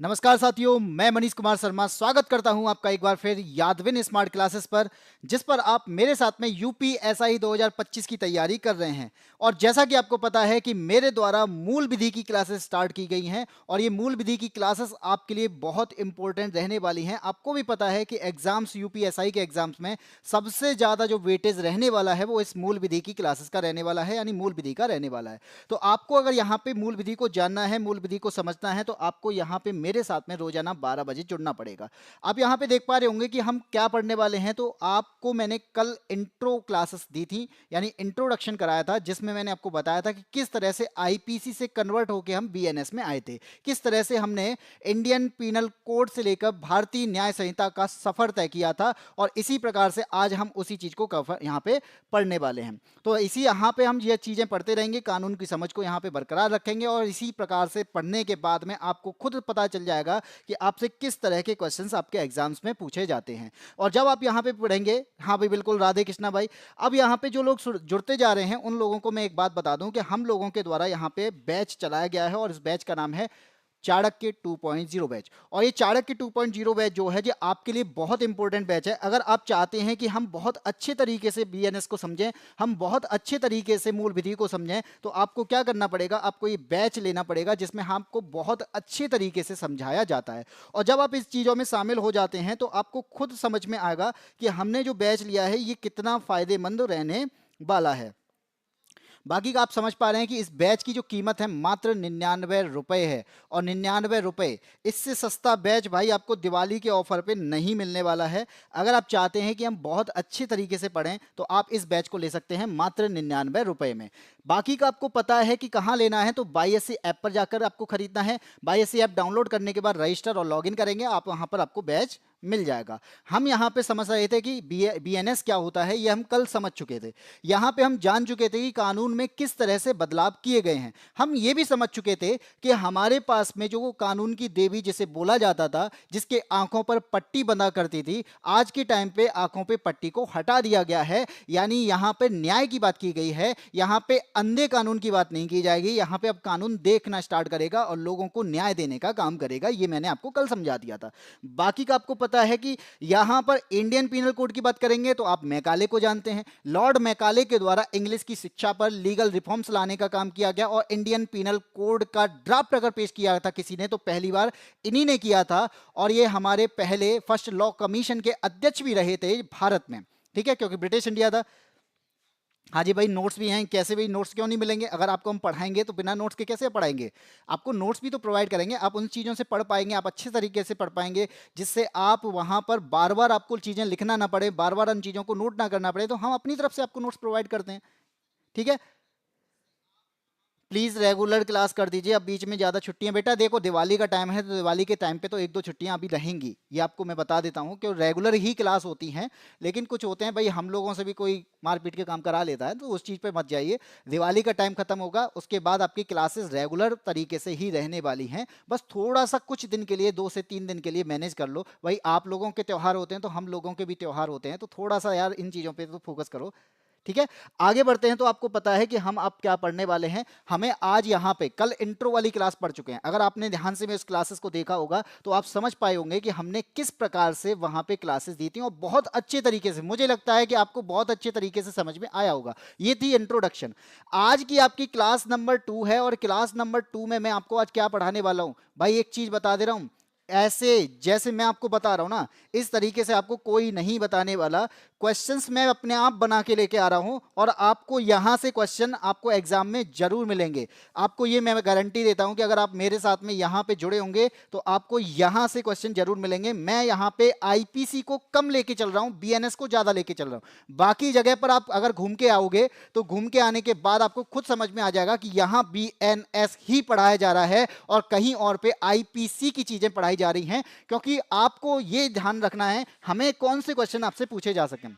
नमस्कार साथियों, मैं मनीष कुमार शर्मा स्वागत करता हूं आपका एक बार फिर यादविन स्मार्ट क्लासेस पर, जिस पर आप मेरे साथ में यूपीएसआई 2025 की तैयारी कर रहे हैं। और जैसा कि आपको पता है कि मेरे द्वारा मूल विधि की क्लासेस स्टार्ट की गई हैं और ये मूल विधि की क्लासेस आपके लिए बहुत इंपॉर्टेंट रहने वाली हैं। आपको भी पता है कि एग्जाम्स यूपीएसआई के एग्जाम्स में सबसे ज़्यादा जो वेटेज रहने वाला है वो इस मूल विधि की क्लासेस का रहने वाला है, यानी मूल विधि का रहने वाला है। तो आपको अगर यहाँ पे मूल विधि को जानना है, मूल विधि को समझना है, तो आपको यहाँ पे मेरे साथ में रोजाना 12 बजे जुड़ना पड़ेगा। आप यहाँ पे देख पा रहे होंगे कि हम क्या पढ़ने वाले हैं। तो आपको मैंने कल इंट्रो क्लासेस दी थी, यानी इंट्रोडक्शन कराया था, जिसमें मैंने आपको बताया था कि किस तरह से आईपीसी से कन्वर्ट होकर हम बीएनएस में आए थे, किस तरह से हमने इंडियन पीनल कोड से लेकर भारतीय न्याय संहिता का सफर तय किया था। और इसी प्रकार से आज हम उसी चीज को कवर यहाँ पे पढ़ने वाले हैं। तो इसी यहाँ पे हम ये चीजें पढ़ते रहेंगे, कानून की समझ को यहाँ पे बरकरार रखेंगे और इसी प्रकार से पढ़ने के बाद में आपको खुद पता चल जाएगा कि आपसे किस तरह के क्वेश्चंस आपके एग्जाम्स में पूछे जाते हैं। और जब आप यहाँ पे पढ़ेंगे, हाँ भाई बिल्कुल, राधे कृष्णा भाई। अब यहाँ पे जो लोग जुड़ते जा रहे हैं उन लोगों को मैं एक बात बता दूं कि हम लोगों के द्वारा यहाँ पे बैच चलाया गया है और इस बैच का नाम है चाणक्य 2.0 बैच। और ये चाणक्य 2.0 बैच जो है, ये आपके लिए बहुत इंपॉर्टेंट बैच है। अगर आप चाहते हैं कि हम बहुत अच्छे तरीके से बीएनएस को समझें, हम बहुत अच्छे तरीके से मूल विधि को समझें, तो आपको क्या करना पड़ेगा, आपको ये बैच लेना पड़ेगा जिसमें आपको बहुत अच्छे तरीके से समझाया जाता है। और जब आप इस चीज़ों में शामिल हो जाते हैं तो आपको खुद समझ में आएगा कि हमने जो बैच लिया है ये कितना फायदेमंद रहने वाला है। बाकी का आप समझ पा रहे हैं कि इस बैच की जो कीमत है मात्र 99 रुपए है। और 99 रुपए, इससे सस्ता बैच भाई आपको दिवाली के ऑफर पे नहीं मिलने वाला है। अगर आप चाहते हैं कि हम बहुत अच्छे तरीके से पढ़ें तो आप इस बैच को ले सकते हैं मात्र 99 रुपए में। बाकी का आपको पता है कि कहाँ लेना है, तो बाईएससी ऐप पर जाकर आपको खरीदना है। बाईएससी ऐप डाउनलोड करने के बाद रजिस्टर और लॉगिन करेंगे, आप वहाँ पर आपको बैच मिल जाएगा। हम यहाँ पे समझ रहे थे कि बीएनएस क्या होता है, ये हम कल समझ चुके थे। यहाँ पे हम जान चुके थे कि कानून में किस तरह से बदलाव किए गए हैं। हम ये भी समझ चुके थे कि हमारे पास में जो कानून की देवी जिसे बोला जाता था, जिसके आंखों पर पट्टी बंधा करती थी, आज के टाइम पे आंखों पे पट्टी को हटा दिया गया है। यानी यहाँ पे न्याय की बात की गई है, यहाँ पे अंधे कानून की बात नहीं की जाएगी। यहाँ पे अब कानून देखना स्टार्ट करेगा और लोगों को न्याय देने का काम करेगा। ये मैंने आपको कल समझा दिया था। बाकी का आपको पता है कि यहां पर इंडियन पीनल कोड की बात करेंगे तो आप मैकाले को जानते हैं। लॉर्ड मैकाले के द्वारा इंग्लिश की शिक्षा पर लीगल रिफॉर्म्स लाने का काम किया गया और इंडियन पीनल कोड का ड्राफ्ट अगर पेश किया था किसी ने तो पहली बार इन्हीं ने किया था। और ये हमारे पहले फर्स्ट लॉ कमीशन के अध्यक्ष भी रहे थे भारत में, ठीक है, क्योंकि ब्रिटिश इंडिया था। हाँ जी भाई, नोट्स भी हैं। कैसे भाई, नोट्स क्यों नहीं मिलेंगे? अगर आपको हम पढ़ाएंगे तो बिना नोट्स के कैसे पढ़ाएंगे? आपको नोट्स भी तो प्रोवाइड करेंगे, आप उन चीज़ों से पढ़ पाएंगे, आप अच्छे तरीके से पढ़ पाएंगे, जिससे आप वहाँ पर बार बार आपको चीज़ें लिखना ना पड़े, बार बार उन चीज़ों को नोट ना करना पड़े। तो हम अपनी तरफ से आपको नोट्स प्रोवाइड करते हैं, ठीक है। प्लीज रेगुलर क्लास कर दीजिए। अब बीच में ज्यादा छुट्टियां, बेटा देखो दिवाली का टाइम है तो दिवाली के टाइम पे तो एक दो छुट्टियां अभी रहेंगी, ये आपको मैं बता देता हूँ कि रेगुलर ही क्लास होती हैं। लेकिन कुछ होते हैं भाई, हम लोगों से भी कोई मारपीट के काम करा लेता है, तो उस चीज़ पे मत जाइए। दिवाली का टाइम खत्म होगा उसके बाद आपकी क्लासेस रेगुलर तरीके से ही रहने वाली हैं। बस थोड़ा सा कुछ दिन के लिए, 2 से 3 दिन के लिए मैनेज कर लो भाई। आप लोगों के त्यौहार होते हैं तो हम लोगों के भी त्यौहार होते हैं, तो थोड़ा सा यार इन चीज़ों पर तो फोकस करो, ठीक है। आगे बढ़ते हैं। तो आपको पता है कि हम अब क्या पढ़ने वाले हैं। हमें आज यहाँ पे, कल इंट्रो वाली क्लास पढ़ चुके हैं, अगर आपने ध्यान से मेरे क्लासेस को देखा होगा तो आप समझ पाए होंगे कि हमने किस प्रकार से वहां पे क्लासेस दी थी और बहुत अच्छे तरीके से, मुझे लगता है कि आपको बहुत अच्छे तरीके से समझ में आया होगा। ये थी इंट्रोडक्शन। आज की आपकी क्लास नंबर 2 है और क्लास नंबर 2 में मैं आपको आज क्या पढ़ाने वाला हूं भाई, एक चीज बता दे रहा हूं। ऐसे जैसे मैं आपको बता रहा हूं ना, इस तरीके से आपको कोई नहीं बताने वाला। क्वेश्चंस मैं अपने आप बना के लेके आ रहा हूं और आपको यहां से क्वेश्चन आपको एग्जाम में जरूर मिलेंगे। आपको ये मैं गारंटी देता हूं कि अगर आप मेरे साथ में यहां पे जुड़े होंगे तो आपको यहां से क्वेश्चन जरूर मिलेंगे। मैं यहां पे आईपीसी को कम लेके चल रहा हूं, बीएनएस को ज्यादा लेके चल रहा हूं। बाकी जगह पर आप अगर घूम के आओगे तो घूम के आने के बाद आपको खुद समझ में आ जाएगा कि यहां बीएनएस ही पढ़ाया जा रहा है और कहीं और पे आईपीसी की चीजें पढ़ाई जा रही हैं। क्योंकि आपको ये ध्यान रखना है हमें कौन से क्वेश्चन आपसे पूछे जा सकें,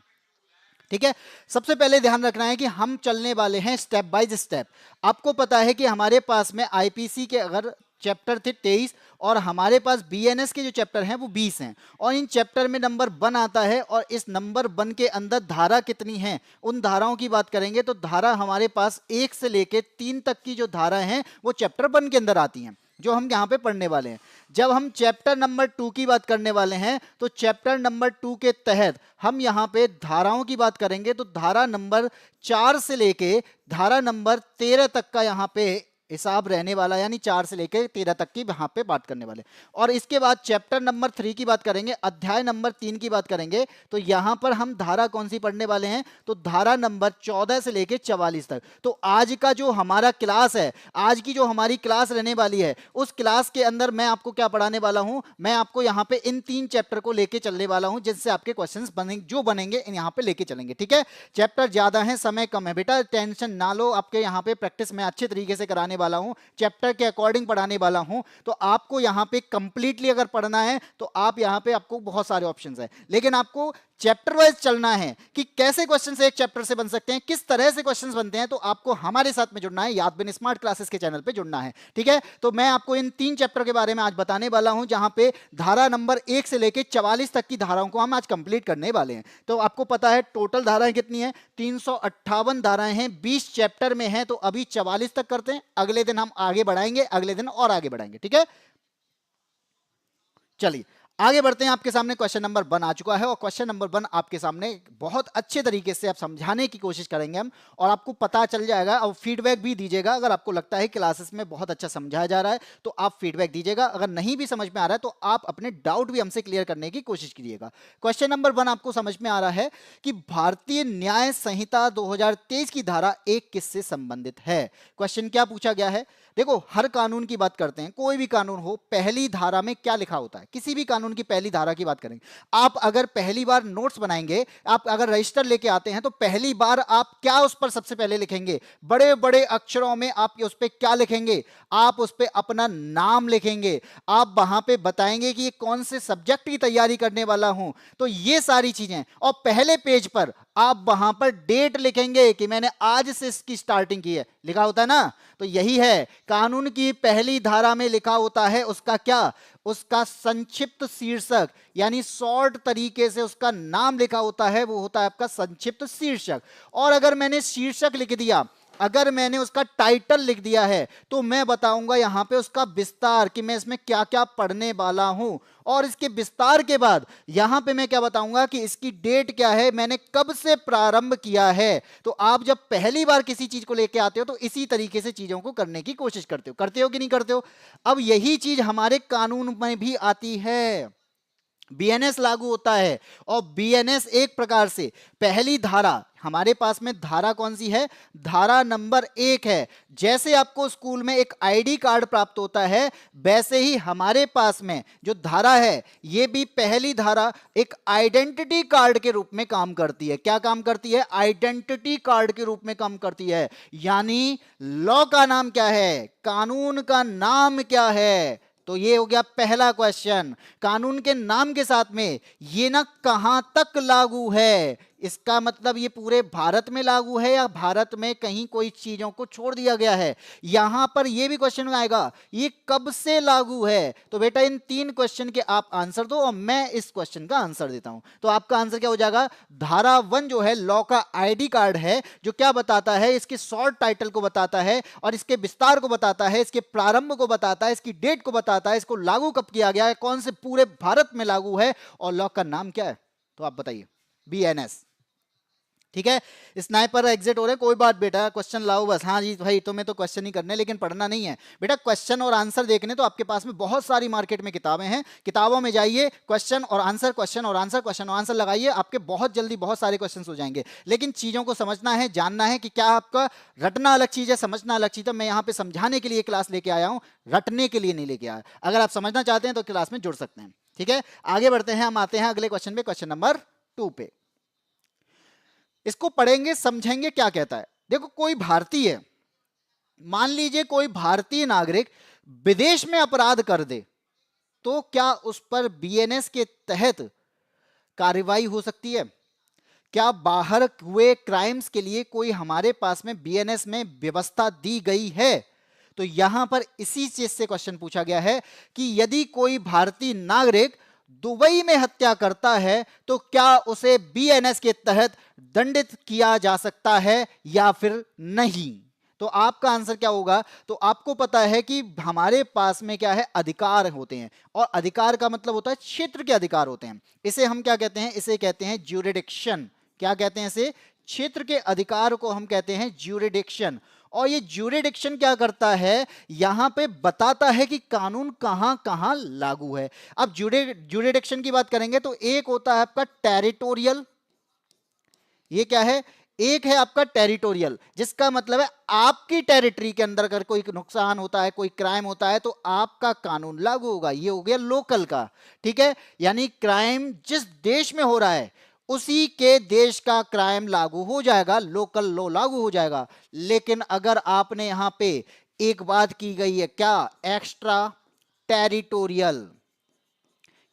ठीक है। सबसे पहले ध्यान रखना है कि हम चलने वाले हैं स्टेप बाय स्टेप। आपको पता है कि हमारे पास में आईपीसी के अगर चैप्टर थे 23 और हमारे पास बीएनएस के जो चैप्टर हैं वो 20 हैं। और इन चैप्टर में नंबर 1 आता है और इस नंबर 1 के अंदर धारा कितनी है, उन धाराओं की बात करेंगे। तो धारा हमारे पास 1 से लेके 3 तक की जो धारा है वो चैप्टर 1 के अंदर आती हैं। जो हम यहाँ पे पढ़ने वाले हैं। जब हम चैप्टर नंबर 2 की बात करने वाले हैं तो चैप्टर नंबर 2 के तहत हम यहाँ पे धाराओं की बात करेंगे। तो धारा नंबर 4 से लेके धारा नंबर 13 तक का यहाँ पे हिसाब रहने वाला, यानी 4 से लेकर 13 तक की यहाँ पे बात करने वाले। और इसके बाद चैप्टर नंबर 3 की बात करेंगे, अध्याय नंबर 3 की बात करेंगे। तो यहाँ पर हम धारा कौन सी पढ़ने वाले हैं, तो धारा नंबर 14 से लेकर 44 तक। तो आज का जो हमारा क्लास है, आज की जो हमारी क्लास रहने वाली है, उस क्लास के अंदर मैं आपको क्या पढ़ाने वाला हूँ, मैं आपको यहाँ पे इन 3 चैप्टर को लेके चलने वाला हूँ, जिससे आपके क्वेश्चन बनेंगे, जो बनेंगे यहाँ पे लेके चलेंगे। ठीक है, चैप्टर ज्यादा है, समय कम है, बेटा टेंशन ना लो, आपके यहाँ पे प्रैक्टिस में अच्छे तरीके से कराने वाला हूं, चैप्टर के अकॉर्डिंग पढ़ाने वाला हूं। तो आपको यहां पे कंप्लीटली अगर पढ़ना है तो आप यहां पे आपको बहुत सारे ऑप्शंस हैं, लेकिन आपको चैप्टर वाइज चलना है कि कैसे क्वेश्चंस एक चैप्टर से बन सकते हैं, किस तरह से क्वेश्चंस बनते हैं। तो आपको हमारे साथ में जुड़ना है, यादविन स्मार्ट क्लासेस के चैनल पे जुड़ना है। ठीक है, तो मैं आपको इन 3 चैप्टर के बारे में आज बताने वाला हूं, जहां पे धारा नंबर 1 से लेकर 44 तक की धाराओं को हम आज कंप्लीट करने वाले हैं। तो आपको पता है टोटल धाराएं कितनी है, 358 धाराएं हैं, 20 चैप्टर में हैं। तो अभी 44 तक करते हैं, अगले दिन हम आगे बढ़ाएंगे, अगले दिन और आगे बढ़ाएंगे। ठीक है, चलिए आगे बढ़ते हैं। आपके सामने क्वेश्चन नंबर 1 आ चुका है और क्वेश्चन नंबर 1 आपके सामने बहुत अच्छे तरीके से आप समझाने की कोशिश करेंगे हम, और आपको पता चल जाएगा। और फीडबैक भी दीजिएगा, अगर आपको लगता है क्लासेस में बहुत अच्छा समझाया जा रहा है तो आप फीडबैक दीजिएगा। अगर नहीं भी समझ में आ रहा है तो आप अपने डाउट भी हमसे क्लियर करने की कोशिश कीजिएगा। क्वेश्चन नंबर 1 आपको समझ में आ रहा है कि भारतीय न्याय संहिता 2023 की धारा 1 किससे संबंधित है। क्वेश्चन क्या पूछा गया है, देखो हर कानून की बात करते हैं, कोई भी कानून हो, पहली धारा में क्या लिखा होता है। किसी भी कानून की पहली धारा की बात करेंगे, आप अगर पहली बार नोट्स बनाएंगे, आप अगर रजिस्टर लेके आते हैं तो पहली बार आप क्या उस पर सबसे पहले लिखेंगे, बड़े बड़े अक्षरों में आप उस पर क्या लिखेंगे, आप उस पर अपना नाम लिखेंगे, आप वहां पे बताएंगे कि ये कौन से सब्जेक्ट की तैयारी करने वाला हूं। तो ये सारी चीजें, और पहले पेज पर आप वहां पर डेट लिखेंगे कि मैंने आज से इसकी स्टार्टिंग की है, लिखा होता है ना। तो यही है, कानून की पहली धारा में लिखा होता है उसका क्या, उसका संक्षिप्त शीर्षक, यानी शॉर्ट तरीके से उसका नाम लिखा होता है, वो होता है आपका संक्षिप्त शीर्षक। और अगर मैंने शीर्षक लिख दिया, अगर मैंने उसका टाइटल लिख दिया है, तो मैं बताऊंगा यहां पे उसका विस्तार कि मैं इसमें क्या क्या पढ़ने वाला हूं। और इसके विस्तार के बाद यहां पे मैं क्या बताऊंगा कि इसकी डेट क्या है, मैंने कब से प्रारंभ किया है। तो आप जब पहली बार किसी चीज को लेके आते हो तो इसी तरीके से चीजों को करने की कोशिश करते हो कि नहीं करते हो। अब यही चीज हमारे कानून में भी आती है, बीएनएस लागू होता है। और बीएनएस एक प्रकार से पहली धारा, हमारे पास में धारा कौन सी है, धारा नंबर 1 है। जैसे आपको स्कूल में एक आईडी कार्ड प्राप्त होता है, वैसे ही हमारे पास में जो धारा है, ये भी पहली धारा एक आइडेंटिटी कार्ड के रूप में काम करती है। क्या काम करती है, आइडेंटिटी कार्ड के रूप में काम करती है। यानी लॉ का नाम क्या है, कानून का नाम क्या है। तो ये हो गया पहला क्वेश्चन, कानून के नाम के साथ में ये ना कहां तक लागू है, इसका मतलब ये पूरे भारत में लागू है या भारत में कहीं कोई चीजों को छोड़ दिया गया है। यहां पर ये भी क्वेश्चन आएगा, ये कब से लागू है। तो बेटा इन 3 क्वेश्चन के आप आंसर दो और मैं इस क्वेश्चन का आंसर देता हूं। तो आपका आंसर क्या हो जाएगा, धारा 1 जो है लॉ का आईडी कार्ड है, जो क्या बताता है, इसके शॉर्ट टाइटल को बताता है और इसके विस्तार को बताता है, इसके प्रारंभ को बताता है, इसकी डेट को बताता है, इसको लागू कब किया गया है, कौन से पूरे भारत में लागू है, और लॉ का नाम क्या है। तो आप बताइए, बीएनएस। ठीक है, स्नाइपर एग्जिट हो रहे, कोई बात बेटा, क्वेश्चन लाओ बस। हाँ जी भाई, तुम्हें तो क्वेश्चन ही करने, लेकिन पढ़ना नहीं है बेटा। क्वेश्चन और आंसर देखने तो आपके पास में बहुत सारी मार्केट में किताबें हैं, किताबों में जाइए, क्वेश्चन और आंसर, क्वेश्चन और आंसर, क्वेश्चन और आंसर लगाइए, आपके बहुत जल्दी बहुत सारे क्वेश्चन हो जाएंगे। लेकिन चीजों को समझना है, जानना है कि क्या आपका रटना अलग चीज है, समझना अलग चीज है। मैं यहाँ पे समझाने के लिए क्लास लेके आया हूँ, रटने के लिए नहीं लेके आया। अगर आप समझना चाहते हैं तो क्लास में जुड़ सकते हैं। ठीक है, आगे बढ़ते हैं, हम आते हैं अगले क्वेश्चन पे, क्वेश्चन नंबर 2 पे। इसको पढ़ेंगे, समझेंगे क्या कहता है। देखो कोई भारतीय, मान लीजिए कोई भारतीय नागरिक विदेश में अपराध कर दे, तो क्या उस पर बीएनएस के तहत कार्रवाई हो सकती है। क्या बाहर हुए क्राइम्स के लिए कोई हमारे पास में बीएनएस में व्यवस्था दी गई है। तो यहां पर इसी चीज से क्वेश्चन पूछा गया है कि यदि कोई भारतीय नागरिक दुबई में हत्या करता है तो क्या उसे बीएनएस के तहत दंडित किया जा सकता है या फिर नहीं। तो आपका आंसर क्या होगा? तो आपको पता है कि हमारे पास में क्या है, अधिकार होते हैं, और अधिकार का मतलब होता है क्षेत्र के अधिकार होते हैं। इसे हम क्या कहते हैं? इसे कहते हैं ज्यूरिडिक्शन। क्या कहते हैं इसे? क्षेत्र के अधिकार को हम कहते हैं ज्यूरिडिक्शन। और ये ज्यूरिडिक्शन क्या करता है? यहां पे बताता है कि कानून कहां कहां लागू है। अब ज्यूरिडिक्शन की बात करेंगे तो एक होता है आपका टेरिटोरियल। ये क्या है? एक है आपका टेरिटोरियल, जिसका मतलब है आपकी टेरिटरी के अंदर अगर कोई नुकसान होता है, कोई क्राइम होता है, तो आपका कानून लागू होगा। ये हो गया लोकल का। ठीक है, यानी क्राइम जिस देश में हो रहा है उसी के देश का क्राइम लागू हो जाएगा, लोकल लॉ लागू हो जाएगा। लेकिन अगर आपने यहां पे एक बात की गई है, क्या? Extra territorial.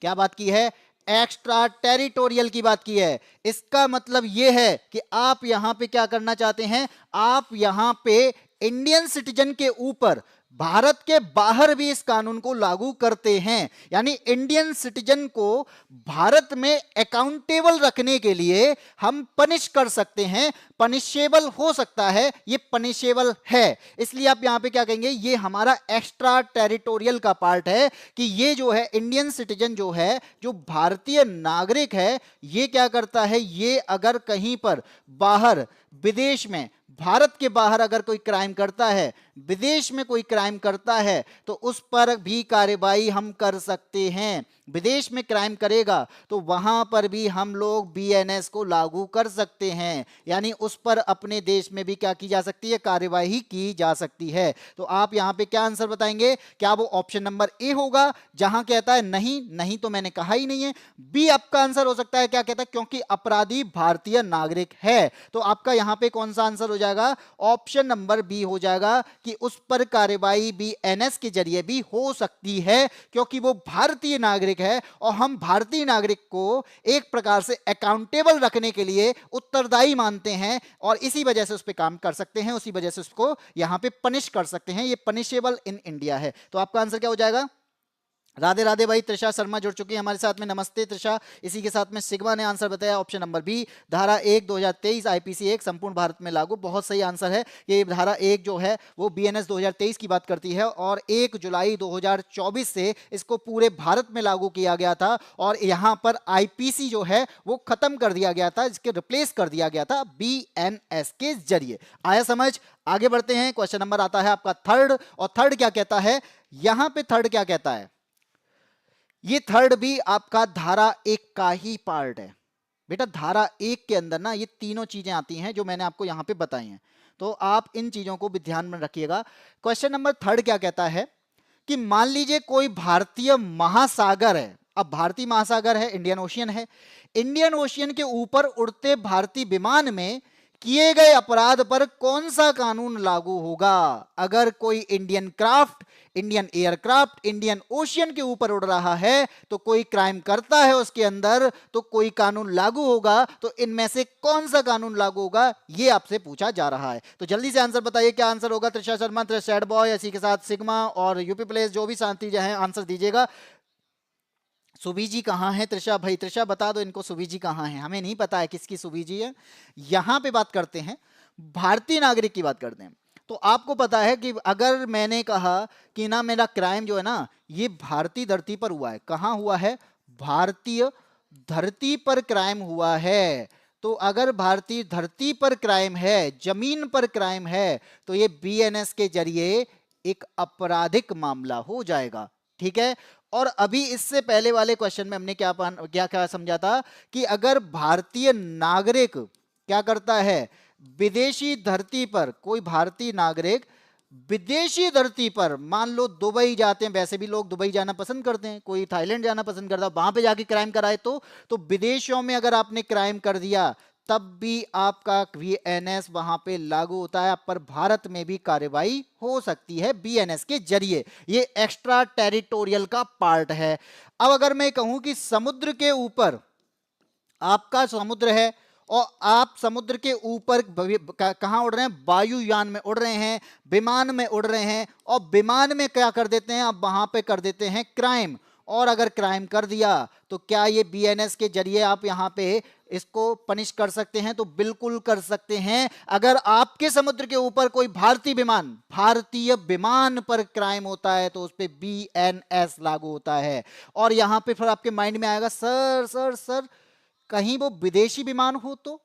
क्या बात की है? एक्स्ट्रा टेरिटोरियल की बात की है। इसका मतलब यह है कि आप यहां पे क्या करना चाहते हैं? आप यहां पे इंडियन सिटीजन के ऊपर भारत के बाहर भी इस कानून को लागू करते हैं। यानी इंडियन सिटीजन को भारत में अकाउंटेबल रखने के लिए हम पनिश कर सकते हैं, पनिशेबल हो सकता है, ये पनिशेबल है। इसलिए आप यहां पे क्या कहेंगे? ये हमारा एक्स्ट्रा टेरिटोरियल का पार्ट है कि ये जो है इंडियन सिटीजन जो है, जो भारतीय नागरिक है, ये क्या करता है? ये अगर कहीं पर बाहर विदेश में, भारत के बाहर अगर कोई क्राइम करता है, विदेश में कोई क्राइम करता है, तो उस पर भी कार्रवाई हम कर सकते हैं। विदेश में क्राइम करेगा तो वहां पर भी हम लोग बीएनएस को लागू कर सकते हैं, यानी उस पर अपने देश में भी क्या की जा सकती है? कार्यवाही की जा सकती है। तो आप यहां पे क्या आंसर बताएंगे? क्या वो ऑप्शन नंबर ए होगा जहां कहता है नहीं? नहीं तो मैंने कहा ही नहीं है। बी आपका आंसर हो सकता है, क्या कहता है? क्योंकि अपराधी भारतीय नागरिक है। तो आपका यहां पे कौन सा आंसर हो जाएगा? ऑप्शन नंबर बी हो जाएगा कि उस पर कार्यवाही बीएनएस के जरिए भी हो सकती है, क्योंकि वो भारतीय नागरिक है और हम भारतीय नागरिक को एक प्रकार से अकाउंटेबल रखने के लिए उत्तरदायी मानते हैं, और इसी वजह से उस पर काम कर सकते हैं, उसी वजह से उसको यहां पे पनिश कर सकते हैं। ये पनिशेबल इन इंडिया है। तो आपका आंसर क्या हो जाएगा? राधे राधे भाई। त्रिशा शर्मा जुड़ चुकी है हमारे साथ में, नमस्ते त्रिशा। इसी के साथ में सिग्मा ने आंसर बताया ऑप्शन नंबर बी, धारा 1 2023 आईपीसी 1 संपूर्ण भारत में लागू। बहुत सही आंसर है। ये धारा 1 जो है वो बीएनएस 2023 की बात करती है, और 1 जुलाई 2024 से इसको पूरे भारत में लागू किया गया था, और यहां पर आईपीसी जो है वो खत्म कर दिया गया था, इसके रिप्लेस कर दिया गया था बीएनएस के जरिए। आया समझ? आगे बढ़ते हैं। क्वेश्चन नंबर आता है आपका थर्ड, और थर्ड क्या कहता है? यहां पे थर्ड क्या कहता है? ये थर्ड भी आपका धारा 1 का ही पार्ट है। बेटा धारा 1 के अंदर ना ये तीनों चीजें आती हैं जो मैंने आपको यहां पे बताई हैं, तो आप इन चीजों को भी ध्यान में रखिएगा। क्वेश्चन नंबर थर्ड क्या कहता है कि मान लीजिए कोई भारतीय महासागर है। अब भारतीय महासागर है, इंडियन ओशियन है। इंडियन ओशियन के ऊपर उड़ते भारतीय विमान में किए गए अपराध पर कौन सा कानून लागू होगा? अगर कोई Indian craft, Indian aircraft Indian ocean के ऊपर उड़ रहा है, तो कोई क्राइम करता है उसके अंदर, तो कोई कानून लागू होगा। तो इनमें से कौन सा कानून लागू होगा, ये आपसे पूछा जा रहा है। तो जल्दी से आंसर बताइए, क्या आंसर होगा? त्रिशा शर्मा, सैड बॉय, इसी के साथ सिग्मा और यूपी प्लेस, जो भी साथी हैं आंसर दीजिएगा। सुबी जी कहाँ है? त्रिशा भाई, त्रिशा बता दो इनको सुबी जी कहाँ है। हमें नहीं पता है किसकी सुबी जी है। यहां पे बात करते हैं, भारतीय नागरिक की बात करते हैं। तो आपको पता है कि अगर मैंने कहा कि ना मेरा क्राइम जो है ना ये भारतीय धरती पर हुआ है, कहां हुआ है? भारतीय धरती पर क्राइम हुआ है। तो अगर भारतीय धरती पर क्राइम है, जमीन पर क्राइम है, तो ये बीएनएस के जरिए एक आपराधिक मामला हो जाएगा। ठीक है। और अभी इससे पहले वाले क्वेश्चन में हमने क्या क्या क्या समझा था कि अगर भारतीय नागरिक क्या करता है, विदेशी धरती पर, कोई भारतीय नागरिक विदेशी धरती पर, मान लो दुबई जाते हैं, वैसे भी लोग दुबई जाना पसंद करते हैं, कोई थाईलैंड जाना पसंद करता है, वहां पे जाके क्राइम कराए, तो विदेशों में अगर आपने क्राइम कर दिया तब भी आपका बीएनएस वहां पे लागू होता है, पर भारत में भी कार्रवाई हो सकती है बीएनएस के जरिए। ये एक्स्ट्रा टेरिटोरियल का पार्ट है। अब अगर मैं कहूं कि समुद्र के ऊपर, आपका समुद्र है और आप समुद्र के ऊपर कहां उड़ रहे हैं? वायुयान में उड़ रहे हैं, विमान में उड़ रहे हैं, और विमान में क्या कर देते हैं? अब वहां पे कर देते हैं क्राइम। और अगर क्राइम कर दिया तो क्या ये बीएनएस के जरिए आप यहां पे इसको पनिश कर सकते हैं? तो बिल्कुल कर सकते हैं। अगर आपके समुद्र के ऊपर कोई भारतीय विमान पर क्राइम होता है तो उस पर BNS लागू होता है। और यहां पे फिर आपके माइंड में आएगा, सर सर सर कहीं वो विदेशी विमान हो तो,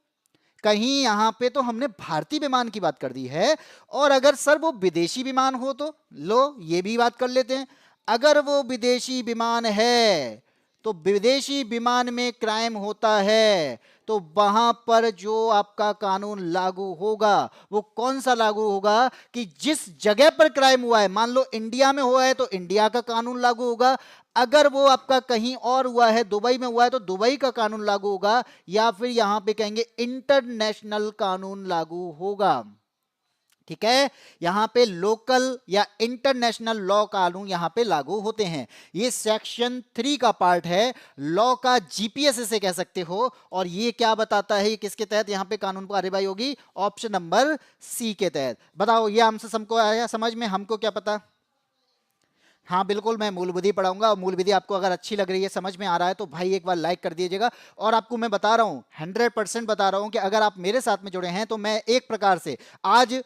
कहीं यहां पे तो हमने भारतीय विमान की बात कर दी है, और अगर सर वो विदेशी विमान हो तो लो ये भी बात कर लेते हैं। अगर वो विदेशी विमान है तो विदेशी विमान में क्राइम होता है तो वहां पर जो आपका कानून लागू होगा वो कौन सा लागू होगा कि जिस जगह पर क्राइम हुआ है, मान लो इंडिया में हुआ है तो इंडिया का कानून लागू होगा, अगर वो आपका कहीं और हुआ है, दुबई में हुआ है तो दुबई का कानून लागू होगा, या फिर यहां पे कहेंगे इंटरनेशनल कानून लागू होगा। ठीक है, यहां पे लोकल या इंटरनेशनल लॉ कानून यहां पे लागू होते हैं। ये सेक्शन 3 का पार्ट है, लॉ का जीपीएस इसे कह सकते हो। और ये क्या बताता है, किसके तहत यहां पे कानून कार्यवाही होगी? ऑप्शन नंबर सी के तहत। बताओ ये हमसे सबको आया समझ में? हमको क्या पता? हाँ बिल्कुल, मैं मूल विधि पढ़ाऊंगा, और मूल विधि आपको अगर अच्छी लग रही है, समझ में आ रहा है तो भाई एक बार लाइक कर दीजिएगा। और आपको मैं बता रहा हूं, 100% बता रहा हूं कि अगर आप मेरे साथ में जुड़े हैं तो मैं एक प्रकार से आज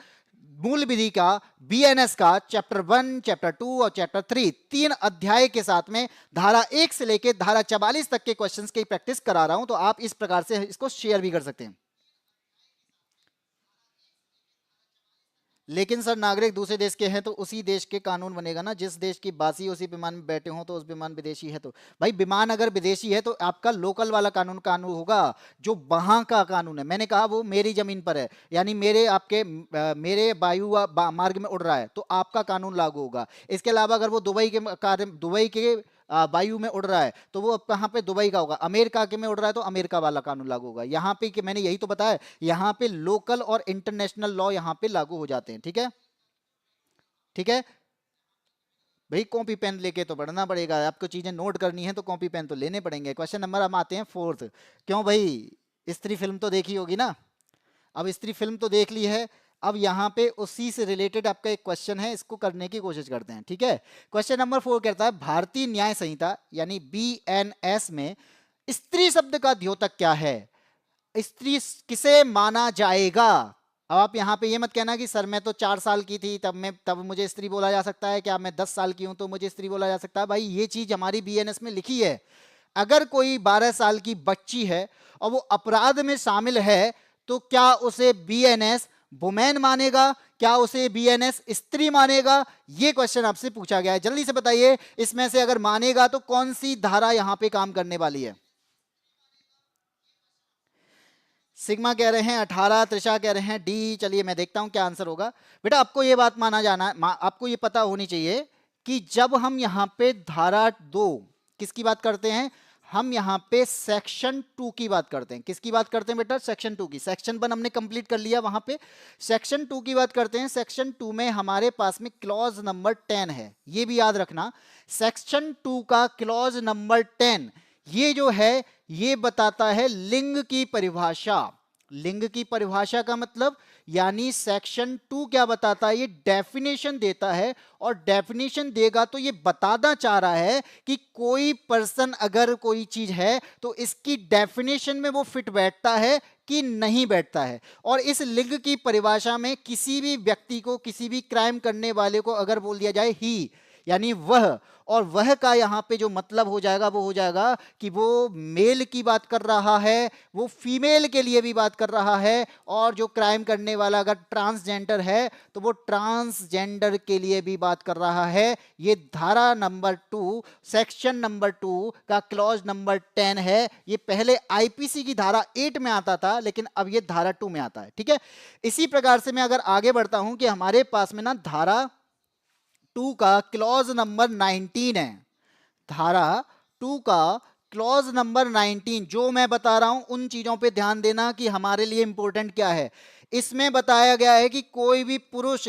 मूल विधि का, BNS का चैप्टर 1, चैप्टर 2 और चैप्टर 3 तीन अध्याय के साथ में धारा 1 से लेकर धारा 44 तक के क्वेश्चंस की प्रैक्टिस करा रहा हूं। तो आप इस प्रकार से इसको शेयर भी कर सकते हैं। लेकिन सर नागरिक दूसरे देश के हैं तो उसी देश के कानून बनेगा ना, जिस देश की बासी उसी विमान में बैठे हों तो उस विमान विदेशी है तो भाई विमान अगर विदेशी है तो आपका लोकल वाला कानून कानून होगा, जो वहां का कानून है। मैंने कहा वो मेरी जमीन पर है, यानी मेरे आपके मेरे वायु मार्ग में उड़ रहा है तो आपका कानून लागू होगा। इसके अलावा अगर वो दुबई के वायु में उड़ रहा है तो वो अब कहाँ पे? दुबई का होगा। अमेरिका के में उड़ रहा है तो अमेरिका वाला कानून लागू होगा। यहाँ पे कि मैंने यही तो बताया, यहाँ पे लोकल और इंटरनेशनल लॉ यहाँ पे लागू हो जाते हैं। ठीक है, ठीक है भाई, कॉपी पेन लेके तो पढ़ना पड़ेगा, आपको चीजें नोट करनी है तो कॉपी पेन तो लेने पड़ेंगे। क्वेश्चन नंबर हम आते हैं 4th। क्यों भाई, स्त्री फिल्म तो देखी होगी ना? अब स्त्री फिल्म तो देख ली है, अब यहाँ पे उसी से रिलेटेड आपका एक क्वेश्चन है, इसको करने की कोशिश करते हैं। ठीक है, क्वेश्चन नंबर 4 कहता है भारतीय न्याय संहिता यानी BNS में स्त्री शब्द का द्योतक क्या है? स्त्री किसे माना जाएगा? अब आप यहाँ पे ये मत कहना कि सर मैं तो 4 साल की थी तब मुझे स्त्री बोला जा सकता है, क्या मैं 10 साल की हूं तो मुझे स्त्री बोला जा सकता है? भाई ये चीज हमारी BNS में लिखी है। अगर कोई 12 साल की बच्ची है और वो अपराध में शामिल है तो क्या उसे BNS वुमेन मानेगा, क्या उसे BNS स्त्री मानेगा? ये क्वेश्चन आपसे पूछा गया है। जल्दी से बताइए, इसमें से अगर मानेगा तो कौन सी धारा यहां पे काम करने वाली है? सिग्मा कह रहे हैं 18, त्रिषा कह रहे हैं डी। चलिए मैं देखता हूं क्या आंसर होगा। बेटा आपको ये बात माना जाना, आपको ये पता होनी चाहिए कि जब हम यहां पे धारा 2 किसकी बात करते हैं, हम यहां पे सेक्शन 2 की बात करते हैं। किसकी बात करते हैं बेटा? सेक्शन 2 की। सेक्शन 1 हमने कंप्लीट कर लिया, वहां पे सेक्शन 2 की बात करते हैं। सेक्शन 2 में हमारे पास में क्लॉज नंबर 10 है, ये भी याद रखना। सेक्शन 2 का क्लॉज नंबर 10 ये जो है ये बताता है लिंग की परिभाषा। लिंग की परिभाषा का मतलब यानी सेक्शन 2 क्या बताता है? ये डेफिनेशन देता है, और डेफिनेशन देगा तो ये बताना चाह रहा है कि कोई पर्सन अगर कोई चीज है तो इसकी डेफिनेशन में वो फिट बैठता है कि नहीं बैठता है। और इस लिंग की परिभाषा में किसी भी व्यक्ति को, किसी भी क्राइम करने वाले को अगर बोल दिया जाए ही, यानी वह, और वह का यहां पे जो मतलब हो जाएगा वो हो जाएगा कि वो मेल की बात कर रहा है, वो फीमेल के लिए भी बात कर रहा है, और जो क्राइम करने वाला अगर ट्रांसजेंडर है तो वो ट्रांसजेंडर के लिए भी बात कर रहा है। ये धारा नंबर 2 सेक्शन नंबर 2 का क्लॉज नंबर 10 है। ये पहले IPC की धारा 8 में आता था, लेकिन अब ये धारा 2 में आता है। ठीक है, इसी प्रकार से मैं अगर आगे बढ़ता हूं कि हमारे पास में ना धारा 2 का क्लॉज नंबर 19 है। धारा 2 का क्लॉज नंबर 19 जो मैं बता रहा हूं उन चीजों पे ध्यान देना कि हमारे लिए इंपॉर्टेंट क्या है। इसमें बताया गया है कि कोई भी पुरुष,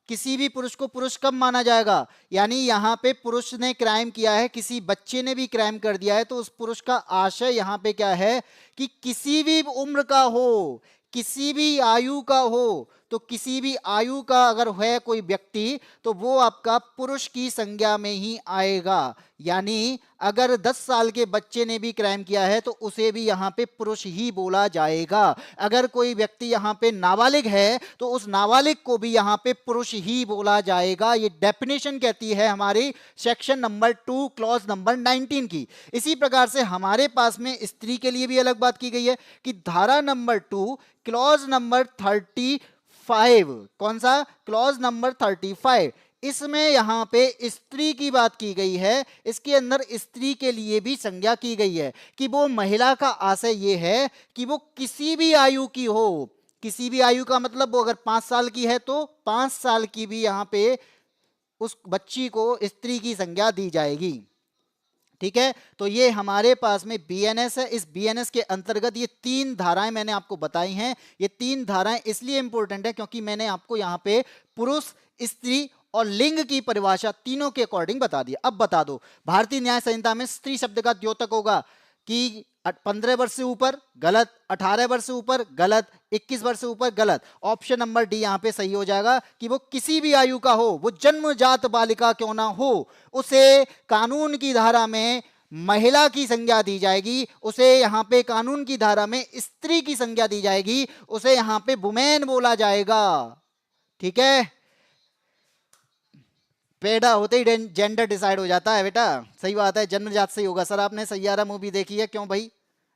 किसी भी पुरुष को पुरुष कब माना जाएगा? यानी यहां पे पुरुष ने क्राइम किया है, किसी बच्चे ने भी क्राइम कर दिया है, तो उस पुरुष का आशय यहां पे क्या है कि किसी भी उम्र का हो, किसी भी आयु का हो, तो किसी भी आयु का अगर है कोई व्यक्ति तो वो आपका पुरुष की संज्ञा में ही आएगा। यानी अगर 10 साल के बच्चे ने भी क्राइम किया है तो उसे भी यहां पे पुरुष ही बोला जाएगा। अगर कोई व्यक्ति यहां पे नाबालिग है तो उस नाबालिग को भी यहां पे पुरुष ही बोला जाएगा। ये डेफिनेशन कहती है हमारी सेक्शन नंबर 2 क्लॉज नंबर 19 की। इसी प्रकार से हमारे पास में स्त्री के लिए भी अलग बात की गई है कि धारा नंबर 2 क्लॉज नंबर 35, कौन सा? क्लॉज नंबर 35, इसमें यहां पे स्त्री की बात की गई है। इसके अंदर स्त्री के लिए भी संज्ञा की गई है कि वो महिला का आशय ये है कि वो किसी भी आयु की हो। किसी भी आयु का मतलब वो अगर 5 साल की है तो 5 साल की भी यहां पे उस बच्ची को स्त्री की संज्ञा दी जाएगी। ठीक है, तो ये हमारे पास में बीएनएस है। इस बीएनएस के अंतर्गत ये 3 धाराएं मैंने आपको बताई हैं। ये 3 धाराएं इसलिए इंपॉर्टेंट है क्योंकि मैंने आपको यहां पे पुरुष, स्त्री और लिंग की परिभाषा तीनों के अकॉर्डिंग बता दिया। अब बता दो, भारतीय न्याय संहिता में स्त्री शब्द का द्योतक होगा कि 15 वर्ष से ऊपर, गलत। 18 वर्ष से ऊपर, गलत। 21 वर्ष से ऊपर, गलत। ऑप्शन नंबर डी यहां पे सही हो जाएगा कि वो किसी भी आयु का हो, वो जन्मजात बालिका क्यों ना हो, उसे कानून की धारा में महिला की संज्ञा दी जाएगी, उसे यहां पे कानून की धारा में स्त्री की संज्ञा दी जाएगी, उसे यहां पे वुमेन बोला जाएगा। ठीक है, पैदा होते ही जेंडर डिसाइड हो जाता है बेटा। सही बात है, जन्मजात से ही होगा। सर आपने सैयारा मूवी देखी है? क्यों भाई,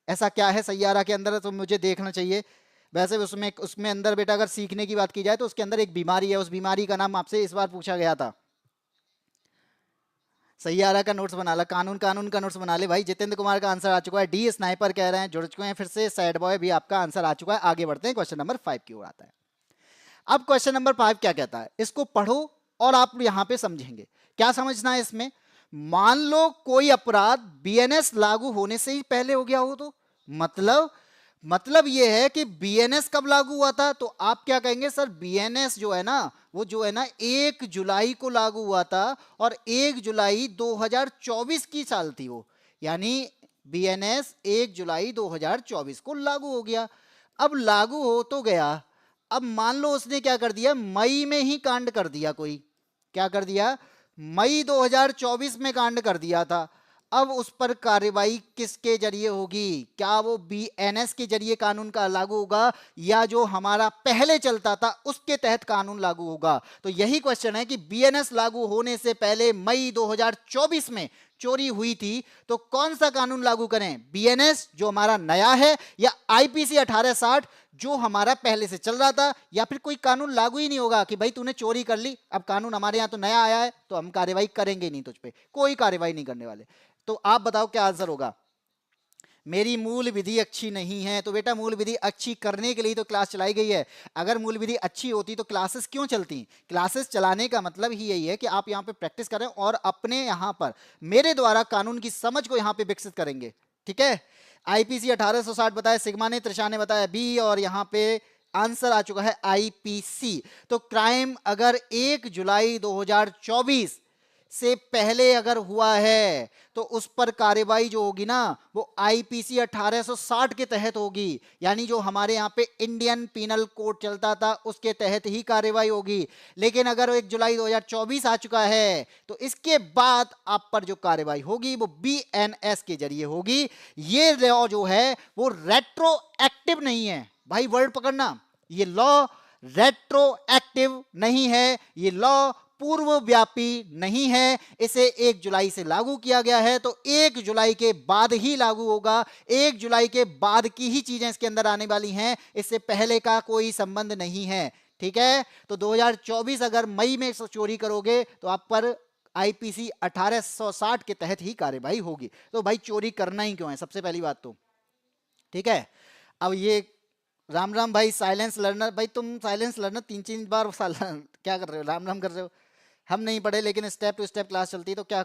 ऐसा क्या है सैयारा के अंदर? तो मुझे देखना चाहिए। वैसे उसमें अंदर बेटा अगर सीखने की बात की जाए तो उसके अंदर एक बीमारी है, उस बीमारी का नाम आपसे इस बार पूछा गया था। सैयारा का नोट्स बना ला, कानून का नोट्स बना ले भाई। जितेंद्र कुमार का आंसर आ चुका है, डी स्नाइपर कह रहे हैं, जुड़ चुके हैं फिर से। सैड बॉय भी आपका आंसर आ चुका है। आगे बढ़ते हैं, क्वेश्चन नंबर 5 की ओर आता है। अब क्वेश्चन नंबर 5 क्या कहता है, इसको पढ़ो और आप यहां पे समझेंगे। क्या समझना है इसमें? मान लो कोई अपराध बीएनएस लागू होने से ही पहले हो गया हो तो मतलब यह है कि बीएनएस कब लागू हुआ था? तो आप क्या कहेंगे, सर बीएनएस जो है ना, वो जो है ना 1 जुलाई को लागू हुआ था और 1 जुलाई 2024 की साल थी वो। यानी बीएनएस 1 जुलाई 2024 को लागू हो गया। अब लागू हो तो गया, अब मान लो उसने क्या कर दिया, मई में ही कांड कर दिया। कोई क्या कर दिया? मई 2024 में कांड कर दिया था। अब उस पर कार्रवाई किसके जरिए होगी? क्या वो बीएनएस के जरिए कानून का लागू होगा या जो हमारा पहले चलता था उसके तहत कानून लागू होगा? तो यही क्वेश्चन है कि बीएनएस लागू होने से पहले मई 2024 में चोरी हुई थी तो कौन सा कानून लागू करें? बीएनएस जो हमारा नया है या आईपीसी 1860 जो हमारा पहले से चल रहा था? या फिर कोई कानून लागू ही नहीं होगा कि भाई तूने चोरी कर ली, अब कानून हमारे यहाँ तो नया आया है तो हम कार्रवाई करेंगे नहीं, तुझ पे कोई कार्रवाई नहीं करने वाले। तो आप बताओ क्या आंसर होगा? मेरी मूल विधि अच्छी नहीं है। तो बेटा मूल विधि अच्छी करने के लिए तो क्लास चलाई गई है। अगर मूल विधि अच्छी होती तो क्लासेस क्यों चलती? क्लासेस चलाने का मतलब ही यही है कि आप यहाँ पे प्रैक्टिस करें और अपने यहाँ पर मेरे द्वारा कानून की समझ को यहाँ पे विकसित करेंगे। ठीक है, आईपीसी 1860 बताया, सिग्मा ने, त्रिशा ने बताया बी, और यहाँ पे आंसर आ चुका है आईपीसी। तो क्राइम अगर 1 जुलाई 2024 से पहले अगर हुआ है तो उस पर कार्रवाई जो होगी ना वो आईपीसी 1860 के तहत होगी। यानी जो हमारे यहाँ पे इंडियन पीनल कोड चलता था उसके तहत ही कार्रवाई होगी। लेकिन अगर 1 जुलाई 2024 आ चुका है तो इसके बाद आप पर जो कार्रवाई होगी वो बीएनएस के जरिए होगी। ये लॉ जो है वो रेट्रोएक्टिव नहीं है भाई, वर्ड पकड़ना, ये लॉ रेट्रोएक्टिव नहीं है, ये लॉ पूर्व व्यापी नहीं है। इसे 1 जुलाई से लागू किया गया है तो 1 जुलाई के बाद ही लागू होगा। 1 जुलाई के बाद की ही चीजें इसके अंदर आने वाली हैं, इससे पहले का कोई संबंध नहीं है। ठीक है, तो 2024 अगर मई में चोरी करोगे तो आप पर आईपीसी 1860 के तहत ही कार्रवाई होगी। तो भाई चोरी करना ही क्यों है, सबसे पहली बात तो। ठीक है, अब ये राम राम भाई साइलेंस लर्नर, भाई तुम साइलेंस लर्नर 3-3 बार क्या कर रहे हो, राम राम कर रहे हो। हम नहीं पढ़े लेकिन स्टेप टू स्टेप क्लास चलती है तो क्या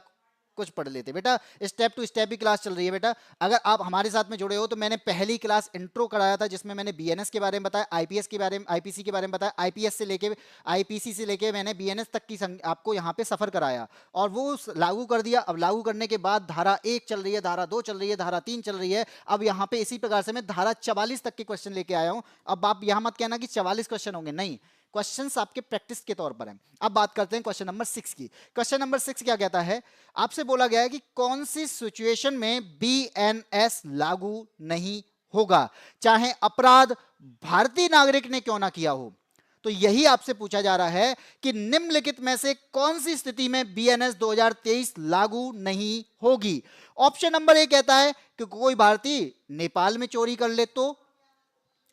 कुछ पढ़ लेते बेटा। स्टेप टू स्टेप भी क्लास चल रही है बेटा। अगर आप हमारे साथ में जुड़े हो तो मैंने पहली क्लास इंट्रो कराया था जिसमें मैंने बीएनएस के बारे में बताया, आईपीएस के बारे में, आईपीसी के बारे में बताया, आईपीएस से लेके आईपीसी से लेके मैंने बीएनएस तक की आपको यहाँ पे सफर कराया और वो लागू कर दिया। अब लागू करने के बाद धारा 1 चल रही है, धारा 2 चल रही है, धारा 3 चल रही है। अब यहाँ पे इसी प्रकार से मैं धारा 44 तक के क्वेश्चन लेके आया हूँ। अब आप यहाँ मत कहना कि 44 क्वेश्चन होंगे, नहीं, क्वेश्चंस आपके प्रैक्टिस के तौर पर हैं। अब बात करते हैं क्वेश्चन नंबर 6 की। क्वेश्चन नंबर 6 क्या कहता है? आपसे बोला गया है कि कौन सी सिचुएशन में बीएनएस लागू नहीं होगा, चाहे अपराध भारतीय नागरिक ने क्यों ना किया हो। तो यही आपसे पूछा जा रहा है कि निम्नलिखित में से कौन सी स्थिति में बीएनएस 2023 लागू नहीं होगी। ऑप्शन नंबर ए कहता है कि कोई भारतीय नेपाल में चोरी कर ले तो।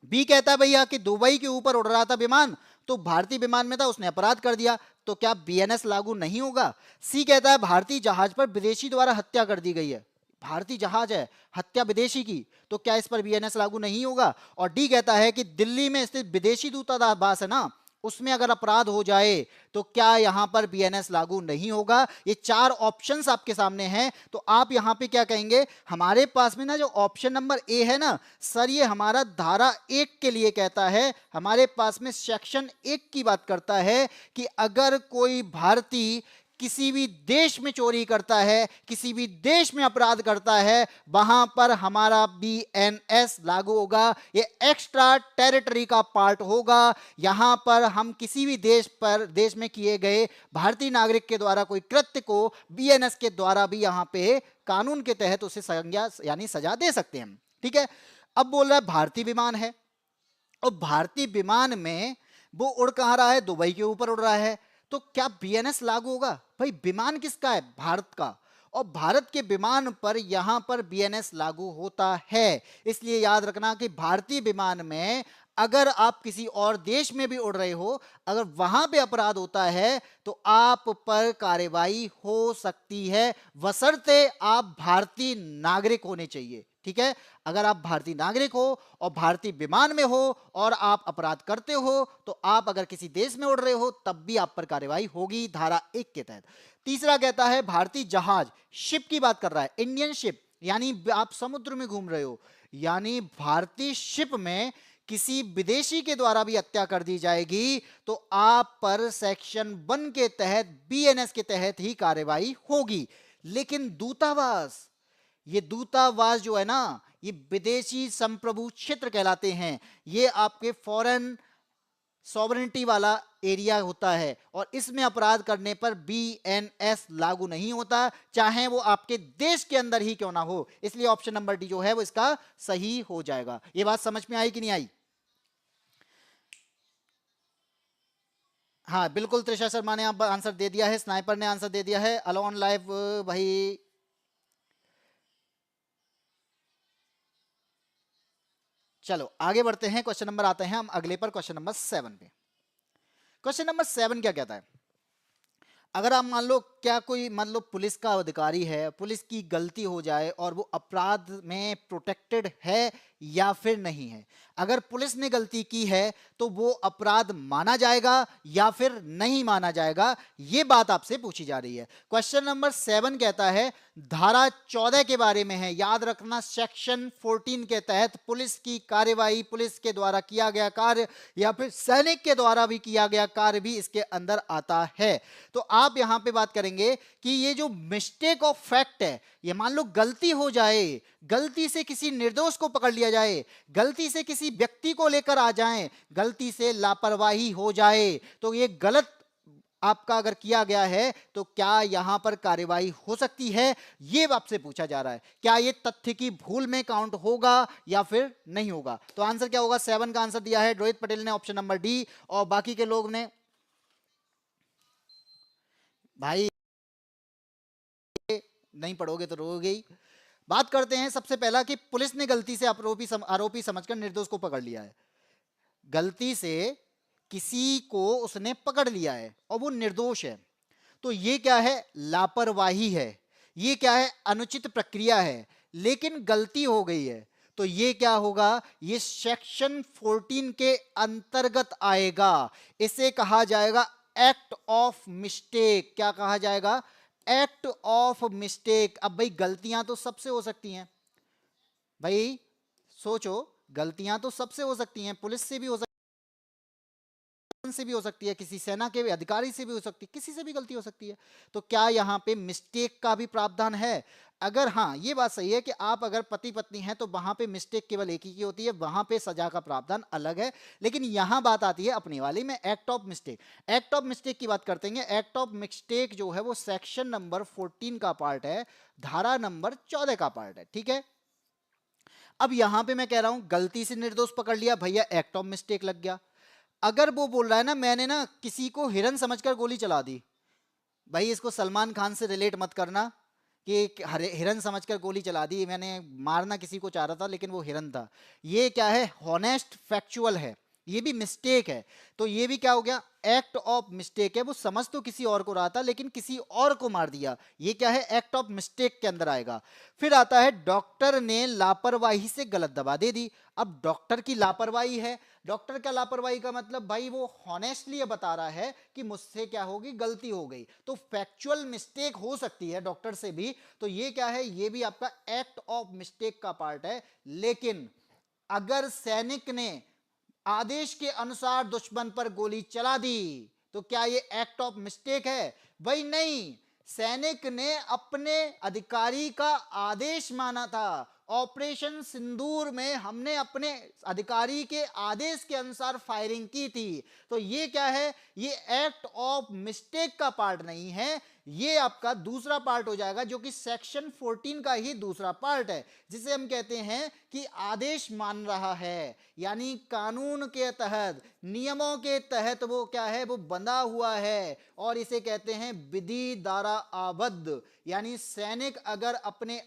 बी कहता है भैया कि दुबई के ऊपर उड़ रहा था विमान, तो भारतीय विमान में था, उसने अपराध कर दिया, तो क्या बीएनएस लागू नहीं होगा। सी कहता है भारतीय जहाज पर विदेशी द्वारा हत्या कर दी गई है, भारतीय जहाज है, हत्या विदेशी की, तो क्या इस पर बीएनएस लागू नहीं होगा। और डी कहता है कि दिल्ली में स्थित विदेशी दूतावास है ना, उसमें अगर अपराध हो जाए तो क्या यहां पर बीएनएस लागू नहीं होगा। ये चार ऑप्शंस आपके सामने हैं, तो आप यहां पे क्या कहेंगे? हमारे पास में ना जो ऑप्शन नंबर ए है ना सर, ये हमारा धारा 1 के लिए कहता है, हमारे पास में सेक्शन 1 की बात करता है कि अगर कोई भारतीय किसी भी देश में चोरी करता है, किसी भी देश में अपराध करता है, वहां पर हमारा बीएनएस लागू होगा। ये एक्स्ट्रा टेरिटरी का पार्ट होगा। यहां पर हम किसी भी देश में किए गए भारतीय नागरिक के द्वारा कोई कृत्य को बीएनएस के द्वारा भी यहां पे कानून के तहत उसे संज्ञा यानी सजा दे सकते हैं। ठीक है, अब बोल रहा है भारतीय विमान है, और भारतीय विमान में वो उड़ कहां रहा है? दुबई के ऊपर उड़ रहा है, तो क्या बीएनएस लागू होगा? भाई विमान किसका है? भारत का, और भारत के विमान पर यहां पर बीएनएस लागू होता है। इसलिए याद रखना कि भारतीय विमान में अगर आप किसी और देश में भी उड़ रहे हो, अगर वहां पे अपराध होता है तो आप पर कार्रवाई हो सकती है, बशर्ते आप भारतीय नागरिक होने चाहिए। ठीक है, अगर आप भारतीय नागरिक हो और भारतीय विमान में हो और आप अपराध करते हो, तो आप अगर किसी देश में उड़ रहे हो तब भी आप पर कार्रवाई होगी धारा 1 के तहत। तीसरा कहता है भारतीय जहाज, शिप की बात कर रहा है, इंडियन शिप, यानी आप समुद्र में घूम रहे हो, यानी भारतीय शिप में किसी विदेशी के द्वारा भी हत्या कर दी जाएगी तो आप पर सेक्शन 1 के तहत बीएनएस के तहत ही कार्रवाई होगी। लेकिन दूतावास, ये दूतावास जो है ना, ये विदेशी संप्रभु क्षेत्र कहलाते हैं, ये आपके फॉरेन सॉवरेनिटी वाला एरिया होता है, और इसमें अपराध करने पर बीएनएस लागू नहीं होता, चाहे वो आपके देश के अंदर ही क्यों ना हो। इसलिए ऑप्शन नंबर डी जो है वो इसका सही हो जाएगा। ये बात समझ में आई कि नहीं आई? हाँ बिल्कुल, त्रिशा शर्मा ने आप आंसर दे दिया है, स्नाइपर ने आंसर दे दिया है, अलॉन लाइव भाई। चलो आगे बढ़ते हैं, क्वेश्चन नंबर आते हैं हम अगले पर, क्वेश्चन नंबर 7 पे। क्वेश्चन नंबर 7 क्या कहता है? अगर आप मान लो, क्या कोई मान लो पुलिस का अधिकारी है, पुलिस की गलती हो जाए और वो अपराध में प्रोटेक्टेड है या फिर नहीं है। अगर पुलिस ने गलती की है तो वो अपराध माना जाएगा या फिर नहीं माना जाएगा, ये बात आपसे पूछी जा रही है। क्वेश्चन नंबर 7 कहता है, धारा 14 के बारे में है, याद रखना सेक्शन 14 के तहत पुलिस की कार्यवाही, पुलिस के द्वारा किया गया कार्य या फिर सैनिक के द्वारा भी किया गया कार्य भी इसके अंदर आता है। तो आप यहां पे बात करेंगे कि ये जो मिस्टेक ऑफ फैक्ट है, ये मान लो गलती हो जाए, गलती से किसी निर्दोष को पकड़ लिया जाए, गलती से किसी व्यक्ति को लेकर आ जाए, गलती से लापरवाही हो जाए, तो ये गलत आपका अगर किया गया है तो क्या यहां पर कार्यवाही हो सकती है, ये आपसे पूछा जा रहा है। क्या ये तथ्य की भूल में काउंट होगा या फिर नहीं होगा? तो आंसर क्या होगा? 7 का आंसर दिया है रोहित पटेल ने, ऑप्शन नंबर डी, और बाकी के लोग ने भाई नहीं पढ़ोगे तो रोगे ही। बात करते हैं सबसे पहला कि पुलिस ने गलती से आरोपी समझकर निर्दोष को पकड़ लिया है। गलती से किसी को उसने पकड़ लिया है और वो निर्दोष है, तो ये क्या है? लापरवाही है। ये क्या है? अनुचित प्रक्रिया है। लेकिन गलती हो गई है, तो ये क्या होगा? ये सेक्शन 14 के अंतर्गत आएगा। इसे कहा जाएगा एक्ट ऑफ मिस्टेक। क्या कहा जाएगा? Act of mistake. अब भाई गलतियां तो सबसे हो सकती हैं, भाई सोचो, गलतियां तो सबसे हो सकती हैं, पुलिस से भी हो सकती से भी हो सकती है, किसी सेना के अधिकारी से भी हो सकती है, किसी से भी गलती हो सकती है। तो क्या यहाँ पे मिस्टेक का भी प्रावधान है? अगर हाँ, ये बात सही है कि आप अगर पति पत्नी हैं तो वहां पे मिस्टेक केवल एक ही की होती है, वहां पे सजा का प्रावधान अलग है। लेकिन यहां बात आती है अपनी वाली में act of mistake. Act of mistake की बात करते हैं। एक्ट ऑफ मिस्टेक जो है वो सेक्शन नंबर 14 का पार्ट है, धारा नंबर 14 का पार्ट है, ठीक है। अब यहां पे मैं कह रहा हूं गलती से निर्दोष पकड़ लिया भैया, एक्ट ऑफ मिस्टेक लग गया। अगर वो बोल रहा है ना मैंने ना किसी को हिरन समझकर गोली चला दी, भाई इसको सलमान खान से रिलेट मत करना कि हिरन समझकर गोली चला दी, मैंने मारना किसी को चाह रहा था लेकिन वो हिरन था। ये क्या है, हॉनेस्ट फैक्चुअल है, ये भी मिस्टेक है। तो ये भी क्या हो गया, एक्ट ऑफ मिस्टेक है। वो समझ तो किसी और को रहा था लेकिन किसी और को मार दिया, ये क्या है, एक्ट ऑफ मिस्टेक के अंदर आएगा। फिर आता है डॉक्टर ने लापरवाही से गलत दवा दे दी। अब डॉक्टर की लापरवाही है, डॉक्टर का लापरवाही का मतलब भाई वो हॉनेस्टली बता रहा है कि मुझसे क्या होगी, गलती हो गई। तो फैक्चुअल मिस्टेक हो सकती है डॉक्टर से भी, तो ये क्या है, ये भी आपका एक्ट ऑफ मिस्टेक का पार्ट है। लेकिन अगर सैनिक ने आदेश के अनुसार दुश्मन पर गोली चला दी तो क्या ये एक्ट ऑफ मिस्टेक है? भाई नहीं, सैनिक ने अपने अधिकारी का आदेश माना था। ऑपरेशन सिंदूर में हमने अपने अधिकारी के आदेश के अनुसार फायरिंग की थी। तो ये क्या है, ये एक्ट ऑफ मिस्टेक का पार्ट नहीं है, ये आपका दूसरा पार्ट हो जाएगा जो कि सेक्शन 14 का ही दूसरा पार्ट है, जिसे हम कहते हैं कि आदेश मान रहा है, यानी कानून के तहत, नियमों के तहत वो क्या है, वो बंधा हुआ है। और इसे कहते हैं विधि द्वारा आबद्ध, यानी सैनिक अगर अपने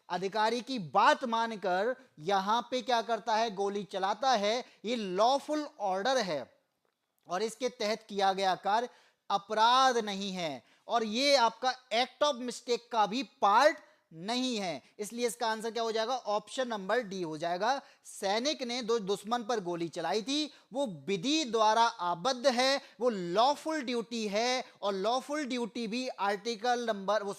अधिकारी की बात मानकर यहां पे क्या करता है, गोली चलाता है, ये लॉफुल ऑर्डर है और इसके तहत किया गया कार्य अपराध नहीं है, और ये आपका एक्ट ऑफ मिस्टेक का भी पार्ट नहीं है। इसलिए इसका आंसर क्या हो जाएगा, ऑप्शन नंबर डी हो जाएगा। सैनिक ने दुश्मन पर गोली चलाई थी, वो विधि द्वारा आबद्ध है, वो लॉफुल ड्यूटी है, और लॉफुल ड्यूटी भी आर्टिकल नंबर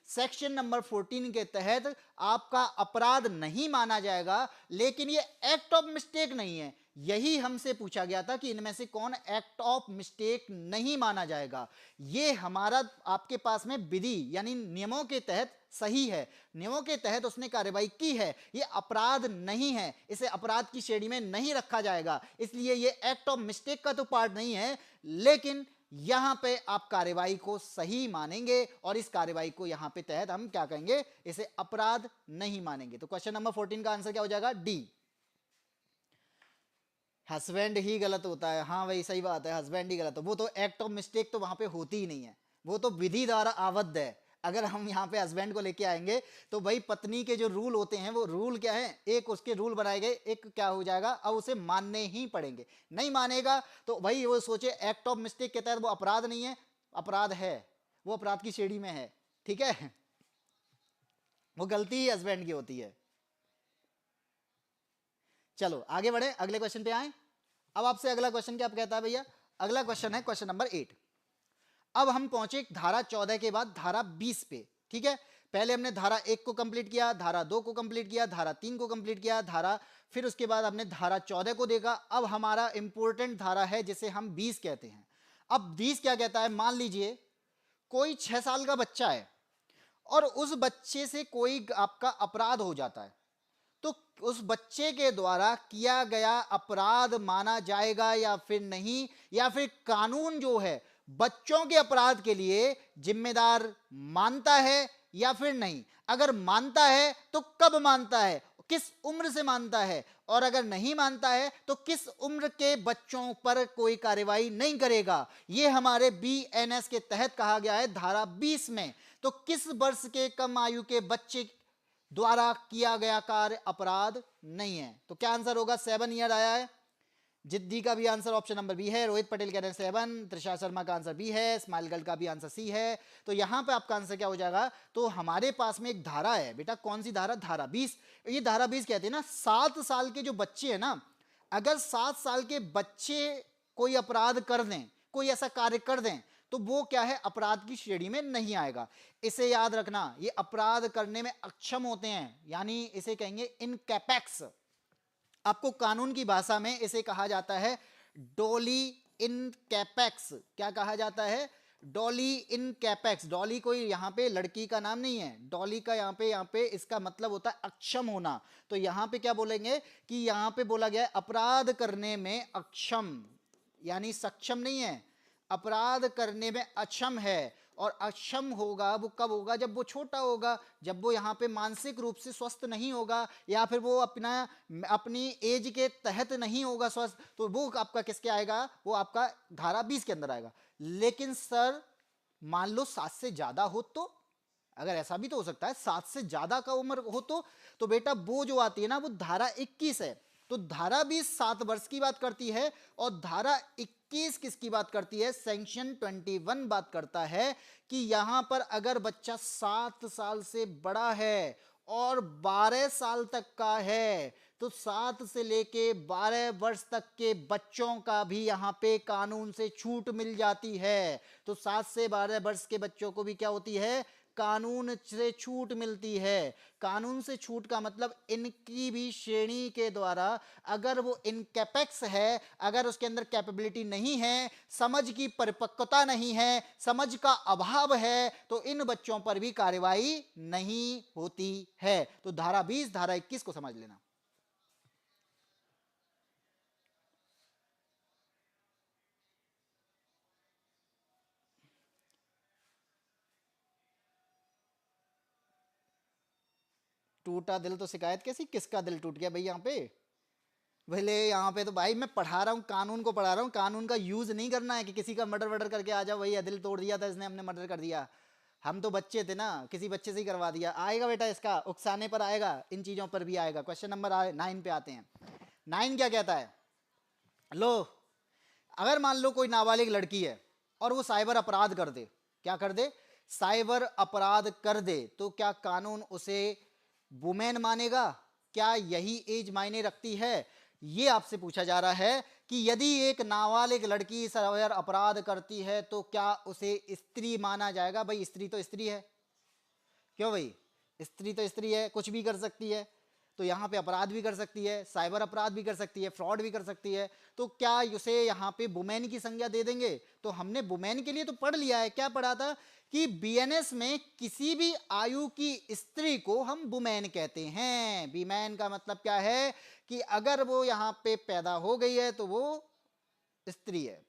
सेक्शन नंबर 14 के तहत आपका अपराध नहीं माना जाएगा। लेकिन ये एक्ट ऑफ मिस्टेक नहीं है, यही हमसे पूछा गया था कि इनमें से कौन एक्ट ऑफ मिस्टेक नहीं माना जाएगा। ये हमारा आपके पास में विधि यानी नियमों के तहत सही है, नियमों के तहत उसने कार्रवाई की है, ये अपराध नहीं है, इसे अपराध की श्रेणी में नहीं रखा जाएगा। इसलिए ये एक्ट ऑफ मिस्टेक का तो पार्ट नहीं है, लेकिन यहां पे आप कार्रवाई को सही मानेंगे और इस कार्रवाई को यहां पे तहत हम क्या कहेंगे, इसे अपराध नहीं मानेंगे। तो क्वेश्चन नंबर 14 का आंसर क्या हो जाएगा, डी। हस्बैंड ही गलत होता है, हाँ भाई सही बात है, हस्बैंड ही गलत है। वो तो एक्ट ऑफ मिस्टेक तो वहां पे होती ही नहीं है, वो तो विधि द्वारा आबद्ध है। अगर हम यहाँ पे हस्बैंड को लेके आएंगे तो भाई पत्नी के जो रूल होते हैं वो रूल क्या है, एक उसके रूल बनाए गए, एक क्या हो जाएगा, अब उसे मानने ही पड़ेंगे। नहीं मानेगा तो भाई वो सोचे एक्ट ऑफ मिस्टेक के तहत वो अपराध नहीं है, अपराध है, वो अपराध की श्रेणी में है, ठीक है। वो गलती ही हस्बैंड की होती है। चलो आगे बढ़े, अगले क्वेश्चन पे आए। अब आपसे अगला क्वेश्चन क्या कहता है भैया, अगला क्वेश्चन है क्वेश्चन नंबर 8। अब हम पहुंचे धारा 14 के बाद धारा 20 पे, ठीक है। पहले हमने धारा 1 को कंप्लीट किया, धारा 2 को कंप्लीट किया, धारा 3 को कंप्लीट किया, फिर उसके बाद हमने धारा 14 को देखा। अब हमारा इंपॉर्टेंट धारा है जिसे हम 20 कहते हैं। अब 20 क्या कहता है, मान लीजिए कोई 6 साल का बच्चा है और उस बच्चे से कोई आपका अपराध हो जाता है, तो उस बच्चे के द्वारा किया गया अपराध माना जाएगा या फिर नहीं, या फिर कानून जो है बच्चों के अपराध के लिए जिम्मेदार मानता है या फिर नहीं। अगर मानता है तो कब मानता है, किस उम्र से मानता है, और अगर नहीं मानता है तो किस उम्र के बच्चों पर कोई कार्रवाई नहीं करेगा। यह हमारे बीएनएस के तहत कहा गया है धारा 20 में। तो किस वर्ष के कम आयु के बच्चे द्वारा किया गया कार्य अपराध नहीं है। तो क्या आंसर होगा, 7 ईयर आया है। जिद्दी का भी आंसर ऑप्शन नंबर बी है, रोहित पटेल कह रहे हैं 7, त्रिशा शर्मा का आंसर बी है, स्माइल गर्ल का भी आंसर सी है। तो यहां पे आपका आंसर क्या हो जाएगा, तो हमारे पास में एक धारा है बेटा, कौन सी धारा, धारा 20। ये धारा 20 कहते हैं ना 7 साल के जो बच्चे हैं ना, अगर 7 साल के बच्चे कोई अपराध कर दें, कोई ऐसा कार्य कर दें, तो वो क्या है, अपराध की श्रेणी में नहीं आएगा। इसे याद रखना, ये अपराध करने में अक्षम होते हैं, यानी इसे कहेंगे इनकैपेक्स। आपको कानून की भाषा में इसे कहा जाता है डॉली इन कैपेक्स, क्या कहा जाता है? डॉली इन कैपेक्स। डॉली कोई यहाँ पे लड़की का नाम नहीं है, डॉली का यहाँ पे इसका मतलब होता है अक्षम होना। तो यहाँ पे क्या बोलेंगे कि यहाँ पे बोला गया है अपराध करने में अक्षम, यानी सक्षम नहीं है, अपराध करने में अक्षम है। और अक्षम होगा वो कब होगा? जब वो छोटा होगा, जब वो यहाँ पे मानसिक रूप से स्वस्थ नहीं होगा, या फिर वो अपनी एज के तहत नहीं होगा स्वस्थ, तो वो आपका किसके आएगा? वो आपका धारा 20 के अंदर आएगा। लेकिन सर मान लो 7 से ज्यादा हो तो, अगर ऐसा भी तो हो सकता है 7 से ज्यादा का उम्र हो तो बेटा वो जो आती है ना वो धारा 21 है। तो धारा 20 7 वर्ष की बात करती है, और धारा 21 किसकी बात करती है? सेक्शन 21 बात करता है कि यहां पर अगर बच्चा 7 साल से बड़ा है और 12 साल तक का है, तो 7 से लेके 12 वर्ष तक के बच्चों का भी यहाँ पे कानून से छूट मिल जाती है। तो 7 से 12 वर्ष के बच्चों को भी क्या होती है? कानून से छूट मिलती है। कानून से छूट का मतलब इनकी भी श्रेणी के द्वारा अगर वो इनकैपेक्स है, अगर उसके अंदर कैपेबिलिटी नहीं है, समझ की परिपक्वता नहीं है, समझ का अभाव है, तो इन बच्चों पर भी कार्रवाई नहीं होती है। तो धारा 20 धारा 21 को समझ लेना। टूटा दिल तो शिकायत कैसी? किसका दिल टूट गया भाई यहाँ पे? भले यहाँ पे तो भाई मैं पढ़ा रहा हूँ, कानून को पढ़ा रहा हूँ, कानून का यूज नहीं करना है कि किसी का मर्डर वर्डर करके आ जाओ भैया दिल तोड़ दिया था इसने, हमने मर्डर कर दिया। हम तो बच्चे थे ना, किसी बच्चे से ही करवा दिया। आएगा बेटा, इसका उकसाने पर आएगा, इन चीजों पर भी आएगा। क्वेश्चन नंबर 9 पे आते हैं। 9 क्या कहता है? लो, अगर मान लो कोई नाबालिग लड़की है और वो साइबर अपराध कर दे, क्या कर दे? साइबर अपराध कर दे, तो क्या कानून उसे वुमेन मानेगा? क्या यही एज मायने रखती है? ये आपसे पूछा जा रहा है कि यदि एक नाबालिग लड़की साइबर अपराध करती है तो क्या उसे स्त्री माना जाएगा? भाई स्त्री तो स्त्री है, क्यों भाई? स्त्री तो स्त्री है, कुछ भी कर सकती है। तो यहाँ पे अपराध भी कर सकती है, साइबर अपराध भी कर सकती है, फ्रॉड भी कर सकती है। तो क्या उसे यहाँ पे वुमेन की संज्ञा दे देंगे? तो हमने वुमेन के लिए तो पढ़ लिया है, क्या पढ़ा था कि बीएनएस में किसी भी आयु की स्त्री को हम वुमेन कहते हैं। वुमेन का मतलब क्या है कि अगर वो यहाँ पे पैदा हो गई है तो वो स्त्री है,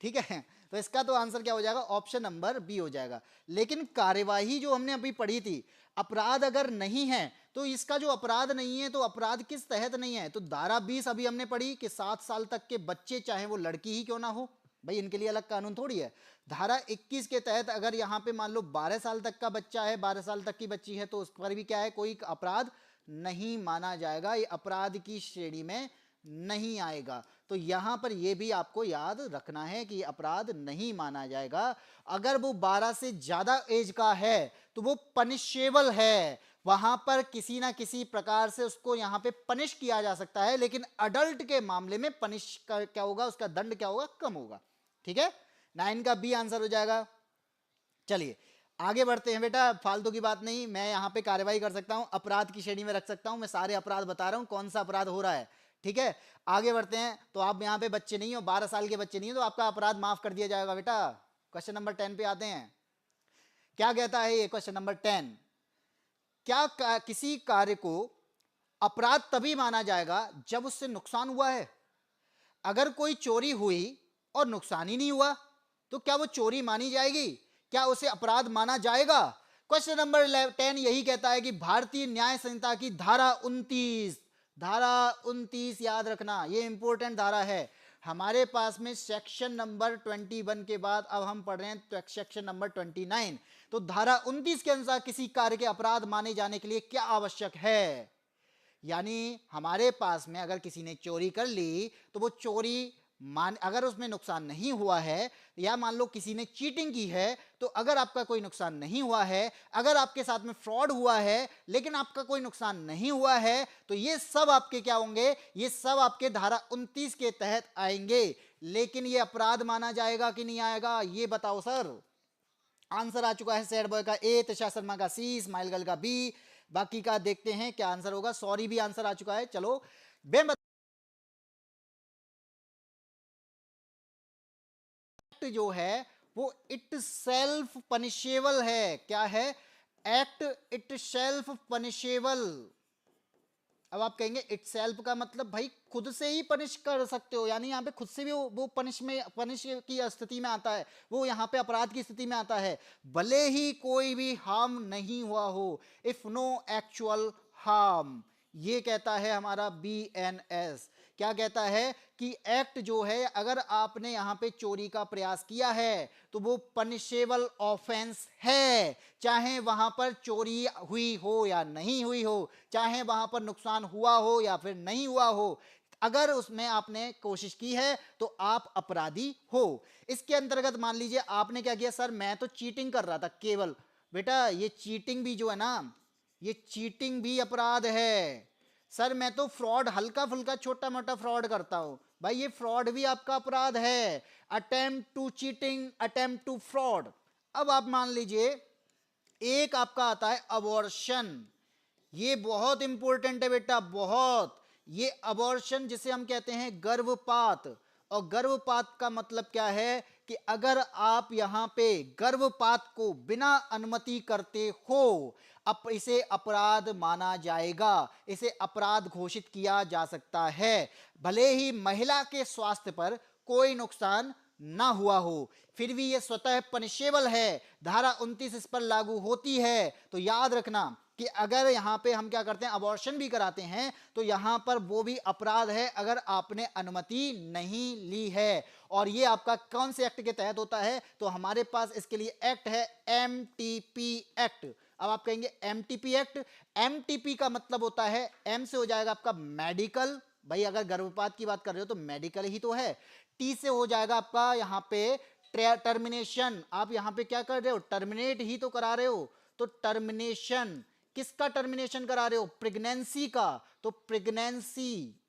ठीक है। तो इसका तो आंसर क्या हो जाएगा? ऑप्शन नंबर बी हो जाएगा। लेकिन कार्यवाही जो हमने अभी पढ़ी थी, अपराध अगर नहीं है तो इसका जो अपराध नहीं है तो अपराध किस तहत नहीं है? तो धारा 20 अभी हमने पढ़ी कि 7 साल तक के बच्चे, चाहे वो लड़की ही क्यों ना हो, भाई इनके लिए अलग कानून थोड़ी है। धारा 21 के तहत अगर यहाँ पे मान लो 12 साल तक का बच्चा है, 12 साल तक की बच्ची है, तो उस पर भी क्या है? कोई अपराध नहीं माना जाएगा, ये अपराध की श्रेणी में नहीं आएगा। तो यहां पर यह भी आपको याद रखना है कि अपराध नहीं माना जाएगा। अगर वो 12 से ज्यादा एज का है तो वो पनिशेबल है, वहां पर किसी ना किसी प्रकार से उसको यहां पे पनिश किया जा सकता है। लेकिन अडल्ट के मामले में पनिश क्या होगा? उसका दंड क्या होगा? कम होगा, ठीक है। 9 का बी आंसर हो जाएगा। चलिए आगे बढ़ते हैं बेटा, फालतू की बात नहीं, मैं यहाँ पे कार्रवाई कर सकता हूँ, अपराध की श्रेणी में रख सकता हूँ, मैं सारे अपराध बता रहा हूँ कौन सा अपराध हो रहा है, ठीक है। आगे बढ़ते हैं। तो आप यहाँ पे बच्चे नहीं हो, 12 साल के बच्चे नहीं हो, तो आपका अपराध माफ कर दिया जाएगा बेटा। क्वेश्चन नंबर 10 पे आते हैं। क्या कहता है ये क्वेश्चन नंबर 10? किसी कार्य को अपराध तभी माना जाएगा जब उससे नुकसान हुआ है। अगर कोई चोरी हुई और नुकसान ही नहीं हुआ तो क्या वो चोरी मानी जाएगी? क्या उसे अपराध माना जाएगा? क्वेश्चन नंबर 10 यही कहता है कि भारतीय न्याय संहिता की धारा 29, धारा 29 याद रखना, ये इंपॉर्टेंट धारा है। हमारे पास में सेक्शन नंबर 21 के बाद अब हम पढ़ रहे हैं सेक्शन नंबर 29। तो धारा 29 के अनुसार किसी कार्य के अपराध माने जाने के लिए क्या आवश्यक है? यानी हमारे पास में अगर किसी ने चोरी कर ली तो वो चोरी अगर उसमें नुकसान नहीं हुआ है, या मान लो किसी ने चीटिंग की है, तो अगर आपका कोई नुकसान नहीं हुआ है, अगर आपके साथ में फ्रॉड हुआ है लेकिन आपका कोई नुकसान नहीं हुआ है, तो ये सब आपके क्या होंगे? ये सब आपके धारा 29 के तहत आएंगे। लेकिन ये अपराध माना जाएगा कि नहीं आएगा, ये बताओ सर। आंसर आ चुका है सैड बॉय का ए, तुषार शर्मा का सी, स्माइल गर्ल का बी, बाकी का देखते हैं क्या आंसर होगा। सॉरी भी आंसर आ चुका है। चलो बेन जो है वो इट सेल्फ पनिशेबल है। क्या है? Act it self punishable. अब आप कहेंगे इट सेल्फ का मतलब भाई खुद से ही पनिश कर सकते हो, यानी यहाँ पे खुद से भी वो पनिश की स्थिति में आता है, वो यहाँ पे अपराध की स्थिति में आता है, भले ही कोई भी हार्म नहीं हुआ हो, इफ नो एक्चुअल हार्म। ये कहता है हमारा BNS। क्या कहता है कि एक्ट जो है, अगर आपने यहां पे चोरी का प्रयास किया है तो वो पनिशेबल ऑफेंस है, चाहे वहां पर चोरी हुई हो या नहीं हुई हो, चाहे वहां पर नुकसान हुआ हो या फिर नहीं हुआ हो, अगर उसमें आपने कोशिश की है तो आप अपराधी हो। इसके अंतर्गत मान लीजिए आपने क्या किया, सर मैं तो चीटिंग कर रहा था केवल। बेटा ये चीटिंग भी जो है ना, ये चीटिंग भी अपराध है। सर मैं तो फ्रॉड, हल्का फुल्का छोटा मोटा फ्रॉड करता हूं, भाई ये फ्रॉड भी आपका अपराध है। Attempt to cheating, attempt to fraud. अब आप मान लीजिए एक आपका आता है अबॉर्शन। ये बहुत इंपॉर्टेंट है बेटा, बहुत। ये अबॉर्शन जिसे हम कहते हैं गर्भपात, और गर्भपात का मतलब क्या है कि अगर आप यहां पे गर्भपात को बिना अनुमति करते हो, अब इसे अपराध माना जाएगा, इसे अपराध घोषित किया जा सकता है, भले ही महिला के स्वास्थ्य पर कोई नुकसान ना हुआ हो, फिर भी यह स्वतः पनिशेबल है। धारा 29 इस पर लागू होती है। तो याद रखना कि अगर यहां पे हम क्या करते हैं, अबॉर्शन भी कराते हैं, तो यहां पर वो भी अपराध है अगर आपने अनुमति नहीं ली है। और ये आपका कौन से एक्ट के तहत होता है? तो हमारे पास इसके लिए एक्ट है MTP एक्ट। अब आप कहेंगे MTP एक्ट, MTP का मतलब होता है, M से हो जाएगा आपका मेडिकल, भाई अगर गर्भपात की बात कर रहे हो तो मेडिकल ही तो है। T से हो जाएगा आपका यहां पे टर्मिनेशन, आप यहां पे क्या कर रहे हो, टर्मिनेट ही तो करा रहे हो। तो टर्मिनेशन, किसका टर्मिनेशन करा रहे हो? प्रेगनेंसी का। तो प्रेगनेंसी,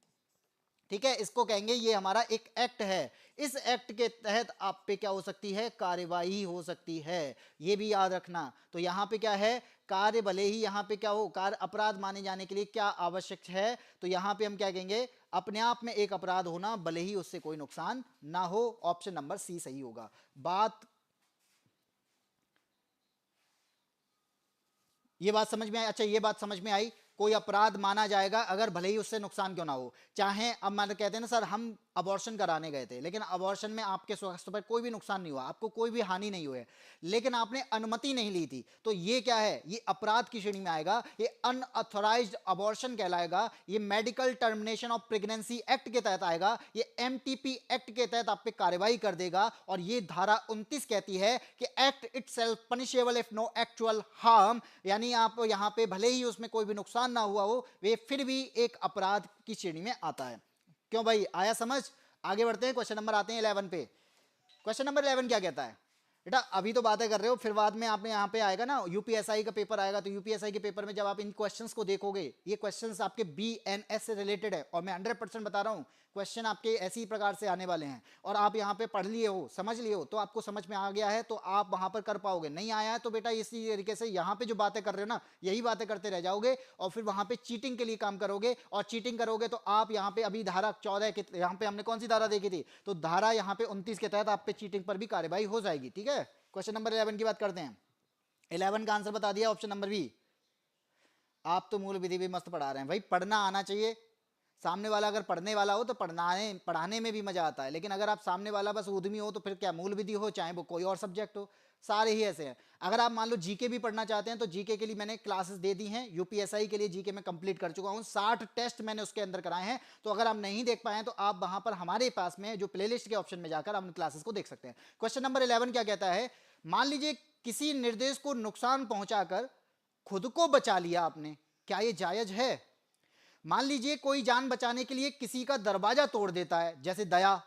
ठीक है, इसको कहेंगे ये हमारा एक एक्ट है। इस एक्ट के तहत आप पे क्या हो सकती है, कार्यवाही हो सकती है, ये भी याद रखना। तो यहां पे क्या है, कार्य भले ही यहां पे क्या हो, कार्य अपराध माने जाने के लिए क्या आवश्यक है, तो यहां पे हम क्या कहेंगे, अपने आप में एक अपराध होना, भले ही उससे कोई नुकसान ना हो। ऑप्शन नंबर C सही होगा। ये बात समझ में आई? अच्छा ये बात समझ में आई, कोई अपराध माना जाएगा अगर भले ही उससे नुकसान क्यों ना हो। चाहे अब मान कहते हैं ना, सर हम अबॉर्शन कराने गए थे, लेकिन अबॉर्शन में आपके स्वास्थ्य पर कोई भी नुकसान नहीं हुआ, आपको कोई भी हानि नहीं हुई, लेकिन आपने अनुमति नहीं ली थी, तो ये क्या है, ये अपराध की श्रेणी में आएगा, ये अनऑथराइज्ड अबॉर्शन कहलाएगा, ये medical termination of pregnancy act के तहत आएगा, ये MTP एक्ट के तहत आप पे कार्रवाई कर देगा। और ये धारा 29 कहती है कि act itself punishable if no actual harm, यानी आप यहां पे भले ही उसमें कोई भी नुकसान ना हुआ हो, वे फिर भी एक अपराध की श्रेणी में आता है। क्यों भाई, आया समझ? आगे बढ़ते हैं, क्वेश्चन नंबर आते हैं 11 पे। क्वेश्चन नंबर 11 क्या कहता है बेटा, अभी तो बातें कर रहे हो, फिर बाद में आपने यहाँ पे आएगा ना UPSI का पेपर आएगा, तो UPSI के पेपर में जब आप इन क्वेश्चंस को देखोगे, ये क्वेश्चंस आपके BNS से रिलेटेड है, और मैं 100% बता रहा हूँ क्वेश्चन आपके ऐसी प्रकार से आने वाले हैं, और आप यहाँ पे पढ़ लिए हो, समझ लिए हो, तो आपको समझ में आ गया है तो आप वहां पर कर पाओगे। नहीं आया है तो बेटा इसी तरीके से यहाँ पे जो बातें कर रहे हो ना, यही बातें करते रह जाओगे, और फिर वहां पे चीटिंग के लिए काम करोगे, और चीटिंग करोगे तो आप यहाँ पे अभी धारा 14 के, यहाँ पे हमने कौन सी धारा देखी थी, तो धारा यहाँ पे 29 के तहत आप पे चीटिंग पर भी कार्रवाई हो जाएगी। ठीक है, क्वेश्चन नंबर 11 की बात करते हैं। 11 का आंसर बता दिया, ऑप्शन नंबर B। आप तो मूल विधि भी मस्त पढ़ा रहे हैं भाई, पढ़ना आना चाहिए। सामने वाला अगर पढ़ने वाला हो तो पढ़ाने में भी मजा आता है, लेकिन अगर आप सामने वाला बस उद्यमी हो तो फिर क्या, मूल विधि हो चाहे वो कोई और सब्जेक्ट हो, सारे ही ऐसे हैं। अगर आप मान लो जीके भी पढ़ना चाहते हैं तो जीके के लिए मैंने क्लासेस दे दी हैं, UPSI के लिए जीके में कंप्लीट कर चुका हूं, 60 टेस्ट मैंने उसके अंदर कराए हैं। तो अगर आप नहीं देख पाए तो आप वहां पर हमारे पास में जो प्लेलिस्ट के ऑप्शन में जाकर आप क्लासेस को देख सकते हैं। क्वेश्चन नंबर 11 क्या कहता है, मान लीजिए किसी निर्देश को नुकसान पहुंचाकर खुद को बचा लिया आपने, क्या यह जायज है? मान लीजिए कोई जान बचाने के लिए किसी का दरवाजा तोड़ देता है, जैसे दया,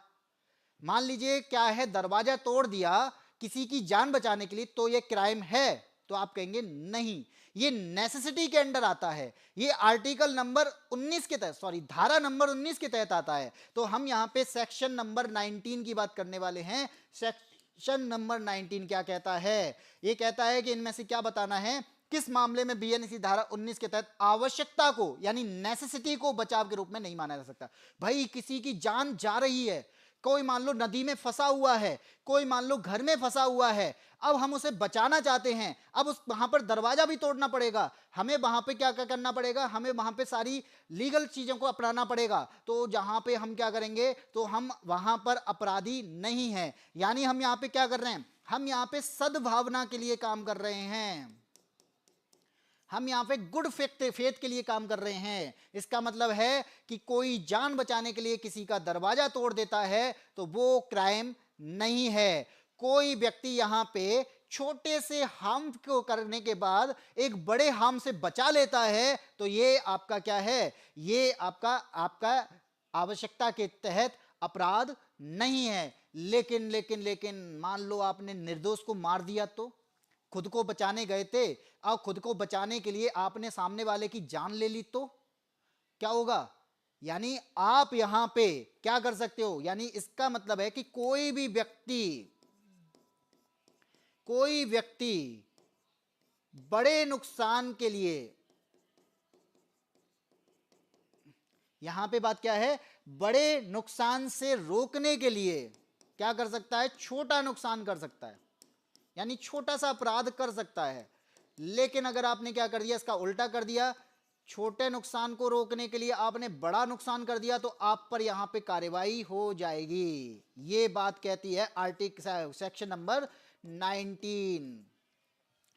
मान लीजिए क्या है, दरवाजा तोड़ दिया किसी की जान बचाने के लिए, तो यह क्राइम है? तो आप कहेंगे नहीं, ये नेसेसिटी के अंडर आता है, ये आर्टिकल नंबर 19 के तहत, सॉरी धारा नंबर 19 के तहत आता है। तो हम यहां पे सेक्शन नंबर 19 की बात करने वाले हैं। सेक्शन नंबर 19 क्या कहता है? ये कहता है कि इनमें से क्या बताना है, किस मामले में BNS धारा 19 के तहत आवश्यकता को, यानी नेसेसिटी को बचाव के रूप में नहीं माना जा सकता। भाई किसी की जान जा रही है, कोई मान लो नदी में फंसा हुआ है, कोई मान लो घर में फंसा हुआ है, अब हम उसे बचाना चाहते हैं, अब उस वहां पर दरवाजा भी तोड़ना पड़ेगा, हमें वहां पे क्या क्या करना पड़ेगा, हमें वहां पे सारी लीगल चीजों को अपनाना पड़ेगा। तो जहां पे हम क्या करेंगे, तो हम वहां पर अपराधी नहीं है, यानी हम यहां पे क्या कर रहे हैं, हम यहां पे सद्भावना के लिए काम कर रहे हैं, हम यहां पे गुड फेथ के लिए काम कर रहे हैं। इसका मतलब है कि कोई जान बचाने के लिए किसी का दरवाजा तोड़ देता है तो वो क्राइम नहीं है। कोई व्यक्ति यहां पे छोटे से हार्म को करने के बाद एक बड़े हार्म से बचा लेता है तो ये आपका क्या है, ये आपका आपका आवश्यकता के तहत अपराध नहीं है। लेकिन लेकिन लेकिन मान लो आपने निर्दोष को मार दिया, तो खुद को बचाने गए थे और खुद को बचाने के लिए आपने सामने वाले की जान ले ली, तो क्या होगा, यानी आप यहां पे क्या कर सकते हो, यानी इसका मतलब है कि कोई व्यक्ति बड़े नुकसान के लिए, यहां पे बात क्या है, बड़े नुकसान से रोकने के लिए क्या कर सकता है, छोटा नुकसान कर सकता है, यानी छोटा सा अपराध कर सकता है। लेकिन अगर आपने क्या कर दिया, इसका उल्टा कर दिया, छोटे नुकसान को रोकने के लिए आपने बड़ा नुकसान कर दिया, तो आप पर यहां पे कार्रवाई हो जाएगी। ये बात कहती है आर्टिकल सेक्शन नंबर 19।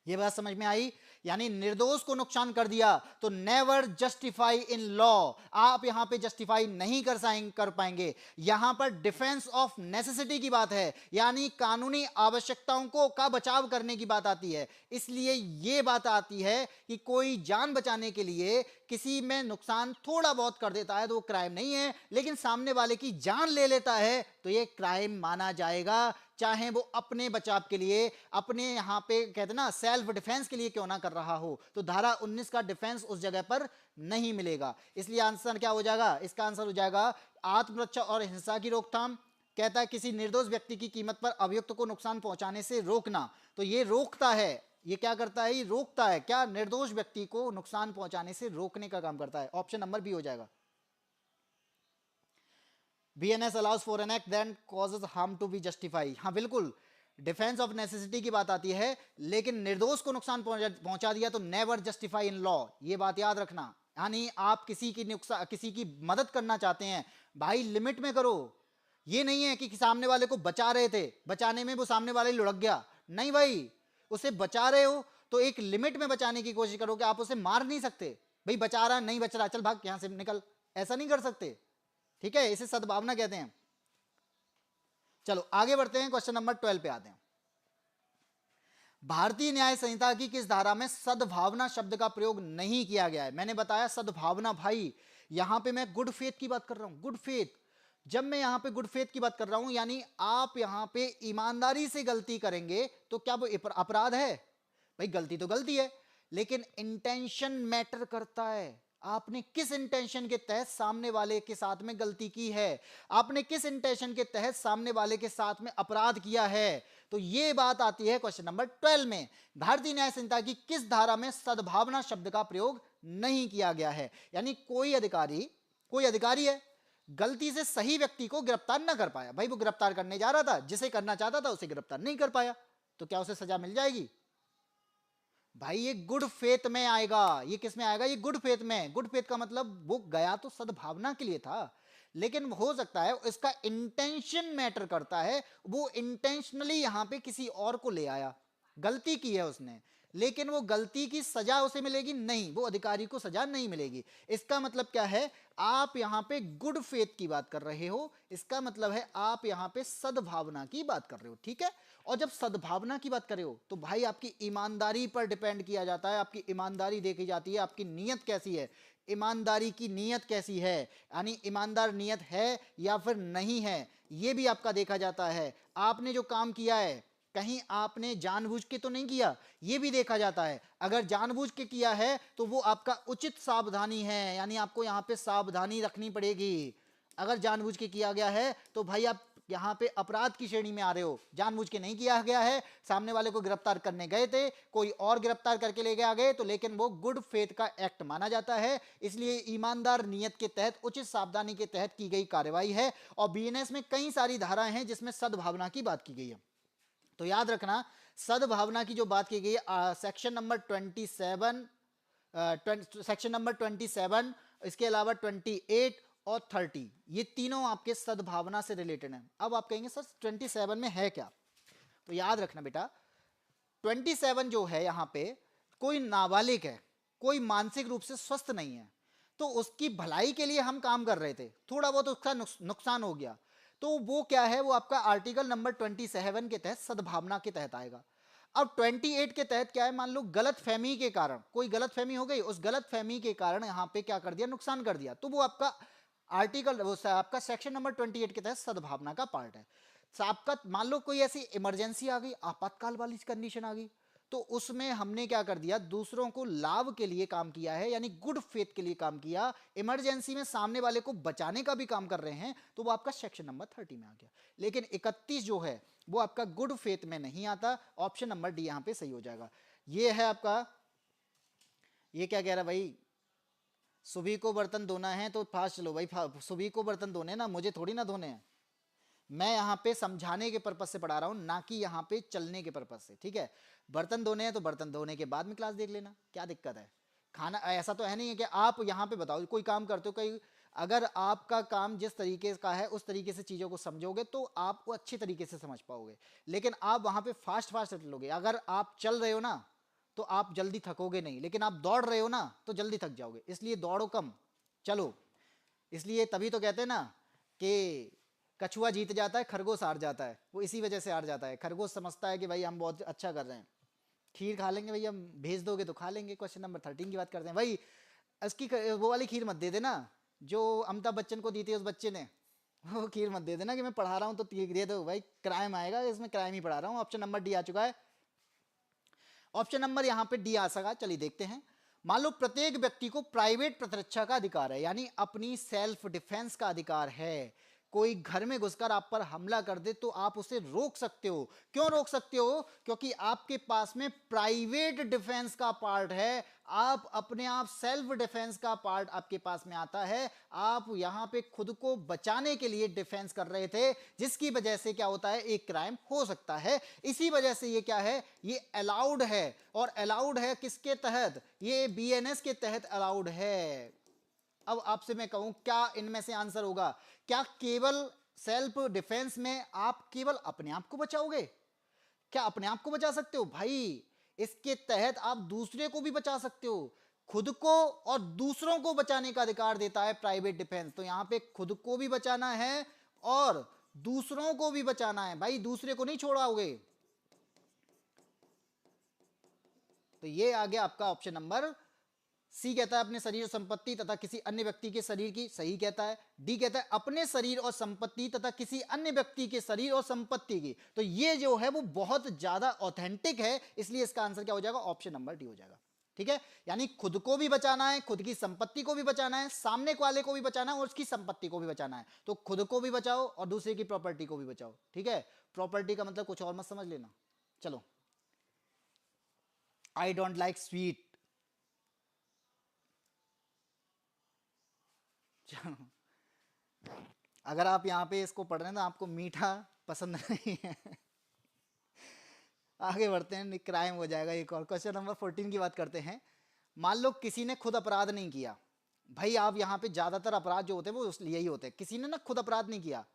ये बात समझ में आई, यानी निर्दोष को नुकसान कर दिया तो नेवर जस्टिफाई इन लॉ, आप यहां पे जस्टिफाई नहीं कर पाएंगे। यहां पर डिफेंस ऑफ नेसेसिटी की बात है, यानी कानूनी आवश्यकताओं को का बचाव करने की बात आती है। इसलिए यह बात आती है कि कोई जान बचाने के लिए किसी में नुकसान थोड़ा बहुत कर देता है तो वो क्राइम नहीं है, लेकिन सामने वाले की जान ले लेता है तो ये क्राइम माना जाएगा, चाहे वो अपने बचाव के लिए, अपने यहां पे कहते ना सेल्फ डिफेंस के लिए क्यों ना कर रहा हो। तो धारा 19 का डिफेंस उस जगह पर नहीं मिलेगा। इसलिए आंसर क्या हो जाएगा, इसका आंसर हो जाएगा आत्मरक्षा और हिंसा की रोकथाम। कहता है किसी निर्दोष व्यक्ति की कीमत पर अभियुक्त को नुकसान पहुंचाने से रोकना, तो ये रोकता है, ये क्या करता है, ये रोकता है, क्या निर्दोष व्यक्ति को नुकसान पहुंचाने से रोकने का काम करता है। ऑप्शन नंबर बी हो जाएगा। BNS allows for an act that causes harm to be justified। हाँ बिल्कुल, डिफेंस ऑफ नेसेसिटी की बात आती है, लेकिन निर्दोष को नुकसान पहुंचा दिया तो नेवर जस्टिफाई इन लॉ, ये बात याद रखना। यानी आप किसी की मदद करना चाहते हैं, भाई लिमिट में करो। ये नहीं है कि सामने वाले को बचा रहे थे, बचाने में वो सामने वाले लुढ़क गया, नहीं भाई, उसे बचा रहे हो तो एक लिमिट में बचाने की कोशिश करो, कि आप उसे मार नहीं सकते, भाई बचा रहा नहीं बच रहा, चल भाग यहां से निकल, ऐसा नहीं कर सकते, ठीक है, इसे सद्भावना कहते हैं। चलो आगे बढ़ते हैं, क्वेश्चन नंबर 12 पे आते हैं। भारतीय न्याय संहिता की किस धारा में सद्भावना शब्द का प्रयोग नहीं किया गया है। मैंने बताया सद्भावना, भाई यहां पे मैं गुड फेथ की बात कर रहा हूं, गुड फेथ। जब मैं यहां पे गुड फेथ की बात कर रहा हूं, यानी आप यहां पे ईमानदारी से गलती करेंगे तो क्या वो अपराध है, भाई गलती तो गलती है, लेकिन इंटेंशन मैटर करता है। आपने किस इंटेंशन के तहत सामने वाले के साथ में गलती की है, आपने किस इंटेंशन के तहत सामने वाले के साथ में अपराध किया है, तो यह बात आती है क्वेश्चन नंबर 12 में। भारतीय न्याय संहिता की किस धारा में सद्भावना शब्द का प्रयोग नहीं किया गया है। यानी कोई अधिकारी है, गलती से सही व्यक्ति को गिरफ्तार ना कर पाया, भाई वो गिरफ्तार करने जा रहा था, जिसे करना चाहता था उसे गिरफ्तार नहीं कर पाया, तो क्या उसे सजा मिल जाएगी, भाई ये गुड फेथ में आएगा। ये किस में आएगा, ये गुड फेथ में। गुड फेथ का मतलब वो गया तो सद्भावना के लिए था, लेकिन हो सकता है इसका इंटेंशन मैटर करता है, वो इंटेंशनली यहां पे किसी और को ले आया, गलती की है उसने, लेकिन वो गलती की सजा उसे मिलेगी नहीं, वो अधिकारी को सजा नहीं मिलेगी। इसका मतलब क्या है, आप यहां पे गुड फेथ की बात कर रहे हो, इसका मतलब है आप यहां पे सद्भावना की बात कर रहे हो, ठीक है। और जब सद्भावना की बात कर रहे हो तो भाई आपकी ईमानदारी पर डिपेंड किया जाता है, आपकी ईमानदारी देखी जाती है, आपकी नीयत कैसी है, ईमानदारी की नीयत कैसी है, यानी ईमानदार नीयत है या फिर नहीं है, ये भी आपका देखा जाता है। आपने जो काम किया है कहीं आपने जानबूझ के तो नहीं किया, ये भी देखा जाता है। अगर जानबूझ के किया है तो वो आपका उचित सावधानी है, यानी आपको यहाँ पे सावधानी रखनी पड़ेगी। अगर जानबूझ के किया गया है तो भाई आप यहाँ पे अपराध की श्रेणी में आ रहे हो, जानबूझ के नहीं किया गया है, सामने वाले को गिरफ्तार करने गए थे, कोई और गिरफ्तार करके ले गया गए तो, लेकिन वो गुड फेथ का एक्ट माना जाता है, इसलिए ईमानदार नियत के तहत उचित सावधानी के तहत की गई कार्रवाई है। और बीएनएस में कई सारी धाराएं हैं जिसमें सद्भावना की बात की गई है। तो याद रखना, सद्भावना की जो बात की गई है सेक्शन नंबर 27, सेक्शन नंबर 27, इसके अलावा 28 और 30, ये तीनों आपके सद्भावना से रिलेटेड हैं। अब आप कहेंगे सर 27 में है क्या? तो याद रखना बेटा, 27 जो है यहाँ पे, कोई नाबालिग है, कोई मानसिक रूप से स्वस्थ नहीं है, तो उसकी भलाई के लिए हम काम कर रहे थे, थोड़ा बहुत उसका नुकसान हो गया, तो वो क्या है, वो आपका आर्टिकल नंबर 27 के तहत सद्भावना के तहत आएगा। अब 28 के तहत क्या है, मान लो गलत फहमी के कारण, कोई गलत फहमी हो गई, उस गलत फहमी के कारण यहाँ पे क्या कर दिया, नुकसान कर दिया, तो वो आपका आर्टिकल, वो आपका सेक्शन नंबर 28 के तहत सद्भावना का पार्ट है। आपका मान लो कोई ऐसी इमरजेंसी आ गई, आपातकाल वाली कंडीशन आ गई, तो उसमें हमने क्या कर दिया, दूसरों को लाभ के लिए काम किया है, यानी गुड फेथ के लिए काम किया, इमरजेंसी में सामने वाले को बचाने का भी काम कर रहे हैं, तो वो आपका सेक्शन नंबर 30 में आ गया। लेकिन 31 जो है वो आपका गुड फेथ में नहीं आता, ऑप्शन नंबर डी यहां पे सही हो जाएगा। ये है आपका, ये क्या कह रहा भाई, सुबह को बर्तन धोना है तो फास्ट चलो भाई, सुबह को बर्तन धोने ना, मुझे थोड़ी ना धोने हैं, मैं यहाँ पे समझाने के पर्पज से पढ़ा रहा हूँ, ना कि यहाँ पे चलने के पर्पज से, ठीक है। बर्तन धोने हैं तो बर्तन धोने के बाद में क्लास देख लेना, क्या दिक्कत है। खाना ऐसा तो है नहीं है कि आप यहाँ पे बताओ कोई काम करते हो, कहीं अगर आपका काम जिस तरीके का है उस तरीके से चीज़ों को समझोगे तो आप वो अच्छी तरीके से समझ पाओगे, लेकिन आप वहाँ पे फास्ट फास्ट चलोगे। अगर आप चल रहे हो ना तो आप जल्दी थकोगे नहीं, लेकिन आप दौड़ रहे हो ना तो जल्दी थक जाओगे, इसलिए दौड़ो कम, चलो। इसलिए तभी तो कहते हैं ना कि कछुआ जीत जाता है, खरगोश हार जाता है, वो इसी वजह से हार जाता है। खरगोश समझता है कि भाई हम बहुत अच्छा कर रहे हैं, खीर खा लेंगे भैया, भेज दोगे तो खा लेंगे। क्वेश्चन नंबर 13 की बात करते हैं भाई, उसकी वो वाली खीर मत दे देना जो अमिताभ बच्चन को दी थी उस बच्चे ने, वो खीर मत दे देना कि मैं पढ़ा रहा हूँ तो दे दो भाई, क्राइम आएगा, इसमें क्राइम ही पढ़ा रहा हूँ। ऑप्शन नंबर डी आ चुका है, ऑप्शन नंबर यहाँ पे डी आ सका। चलिए देखते हैं। मान लो प्रत्येक व्यक्ति को प्राइवेट प्रतिरक्षा का अधिकार है, यानी अपनी सेल्फ डिफेंस का अधिकार है। कोई घर में घुसकर आप पर हमला कर दे तो आप उसे रोक सकते हो। क्यों रोक सकते हो? क्योंकि आपके पास में प्राइवेट डिफेंस का पार्ट है, आप अपने आप सेल्फ डिफेंस का पार्ट आपके पास में आता है। आप यहां पे खुद को बचाने के लिए डिफेंस कर रहे थे, जिसकी वजह से क्या होता है, एक क्राइम हो सकता है। इसी वजह से ये क्या है, ये अलाउड है। और अलाउड है किसके तहत? ये बीएनएस के तहत अलाउड है। अब आपसे मैं कहूं क्या इनमें से आंसर होगा? क्या केवल सेल्फ डिफेंस में आप केवल अपने आप को बचाओगे? क्या अपने आप को बचा सकते हो? भाई इसके तहत आप दूसरे को भी बचा सकते हो। खुद को और दूसरों को बचाने का अधिकार देता है प्राइवेट डिफेंस। तो यहां पे खुद को भी बचाना है और दूसरों को भी बचाना है। भाई दूसरे को नहीं छोड़ाओगे। तो ये आ गया आपका ऑप्शन नंबर सी। कहता है अपने शरीर और संपत्ति तथा किसी अन्य व्यक्ति के शरीर की, सही कहता है। डी कहता है अपने शरीर और संपत्ति तथा किसी अन्य व्यक्ति के शरीर और संपत्ति की। तो ये जो है वो बहुत ज्यादा ऑथेंटिक है, इसलिए इसका आंसर क्या हो जाएगा? ऑप्शन नंबर डी हो जाएगा। ठीक है, यानी खुद को भी बचाना है, खुद की संपत्ति को भी बचाना है, सामने वाले को भी बचाना है और उसकी संपत्ति को भी बचाना है। तो खुद को भी बचाओ और दूसरे की प्रॉपर्टी को भी बचाओ। ठीक है, प्रॉपर्टी का मतलब कुछ और मत समझ लेना। चलो, आई डोंट लाइक स्वीट। अगर आप यहाँ पे इसको पढ़ रहे हैं तो आपको मीठा पसंद नहीं है। आगे बढ़ते हैं, क्राइम हो जाएगा एक और। क्वेश्चन नंबर 14 की बात करते हैं। मान लो किसी ने खुद अपराध नहीं किया। भाई आप यहाँ पे ज्यादातर अपराध जो होते हैं वो उसलिए ही होते हैं, किसी ने ना खुद अपराध नहीं किया।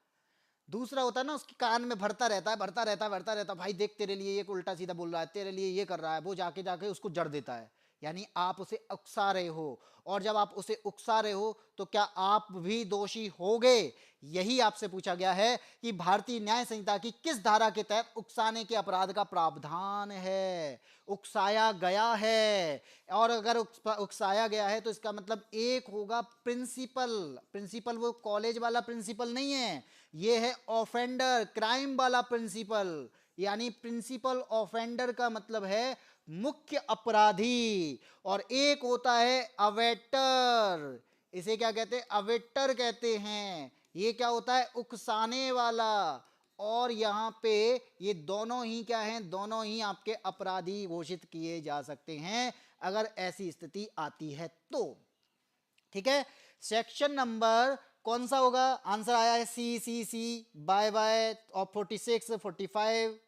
दूसरा होता है ना, उसके कान में भरता रहता है, भरता रहता है, भरता रहता है, भाई देख तेरे लिए ये उल्टा सीधा बोल रहा है, तेरे लिए ये कर रहा है, वो जाके जाके उसको जड़ देता है। यानी आप उसे उकसा रहे हो, और जब आप उसे उकसा रहे हो तो क्या आप भी दोषी होगे? यही आपसे पूछा गया है कि भारतीय न्याय संहिता की किस धारा के तहत उकसाने के अपराध का प्रावधान है। उकसाया गया है, और अगर उकसाया गया है तो इसका मतलब एक होगा प्रिंसिपल। प्रिंसिपल वो कॉलेज वाला प्रिंसिपल नहीं है, ये है ऑफेंडर, क्राइम वाला प्रिंसिपल। यानी प्रिंसिपल ऑफेंडर का मतलब है मुख्य अपराधी, और एक होता है अवेटर। इसे क्या कहते हैं? अवेटर कहते हैं। ये क्या होता है, उकसाने वाला। और यहां पे ये दोनों ही क्या हैं, दोनों ही आपके अपराधी घोषित किए जा सकते हैं अगर ऐसी स्थिति आती है तो। ठीक है, सेक्शन नंबर कौन सा होगा, आंसर आया है सी सी सी, बाय बाय। और 46 45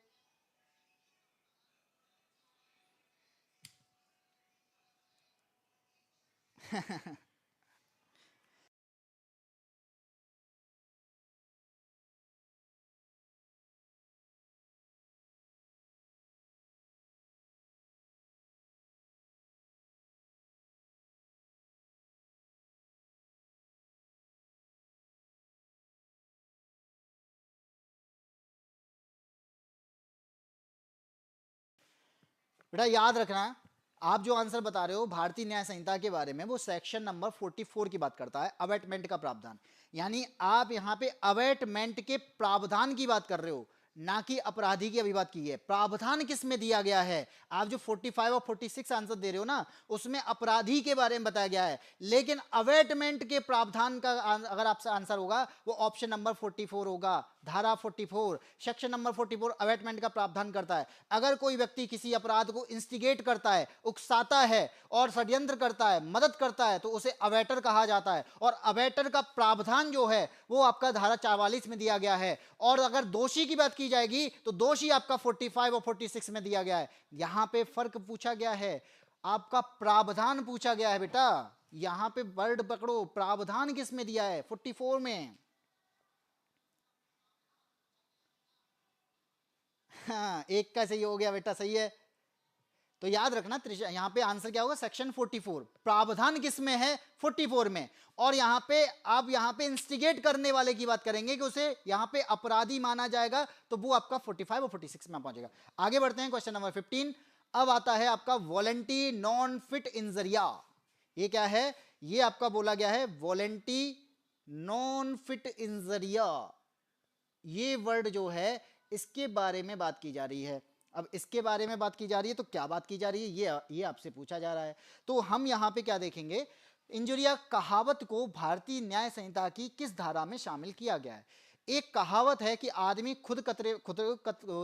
बेटा याद रखना, आप जो आंसर बता रहे हो भारतीय न्याय संहिता के बारे में, वो सेक्शन नंबर 44 की बात करता है, अवेटमेंट का प्रावधान। यानी आप यहां पे अवेटमेंट के प्रावधान की बात कर रहे हो, ना कि अपराधी की अभी बात की है। प्रावधान किस में दिया गया है, आप जो 45 और 46 आंसर दे रहे हो ना, उसमें अपराधी के बारे में बताया गया है, लेकिन अवेटमेंट के प्रावधान का अगर आपसे आंसर होगा वो ऑप्शन नंबर 44 होगा। धारा 44 सेक्शन नंबर 44 अवेटमेंट का प्रावधान करता है। अगर कोई व्यक्ति किसी अपराध को इंस्टिगेट करता है, उकसाता है और षड्यंत्र करता है, मदद करता है, तो उसे अवेटर कहा जाता है। और अवेटर का प्रावधान जो है वो आपका धारा 44 में दिया गया है। और अगर दोषी की बात की जाएगी तो दोषी आपका 45 और 46 में दिया गया है। यहां पे फर्क पूछा गया है, आपका प्रावधान पूछा गया है बेटा। यहां पे वर्ड पकड़ो, प्रावधान किस में दिया है, 44 में। हाँ, एक का सही हो गया बेटा, सही है। तो याद रखना यहां पे आंसर क्या होगा, सेक्शन 44। प्रावधान किस में है, 44 में। और यहां पे आप यहां पे इंस्टिगेट करने वाले की बात करेंगे कि उसे यहां पे अपराधी माना जाएगा, तो वो आपका 45 और 46 में पहुंचेगा। आगे बढ़ते हैं, क्वेश्चन नंबर 15। अब आता है आपका वॉलेंटी नॉन फिट इंजरिया। ये क्या है, ये आपका बोला गया है वॉलेंटी नॉन फिट इंजरिया। ये वर्ड जो है इसके बारे में बात की जा रही है। अब इसके बारे में बात की जा रही है तो क्या बात की जा रही है, ये आपसे पूछा जा रहा है। तो हम यहां पे क्या देखेंगे, इंजुरिया कहावत को भारतीय न्याय संहिता की किस धारा में शामिल किया गया है। एक कहावत है कि आदमी खुद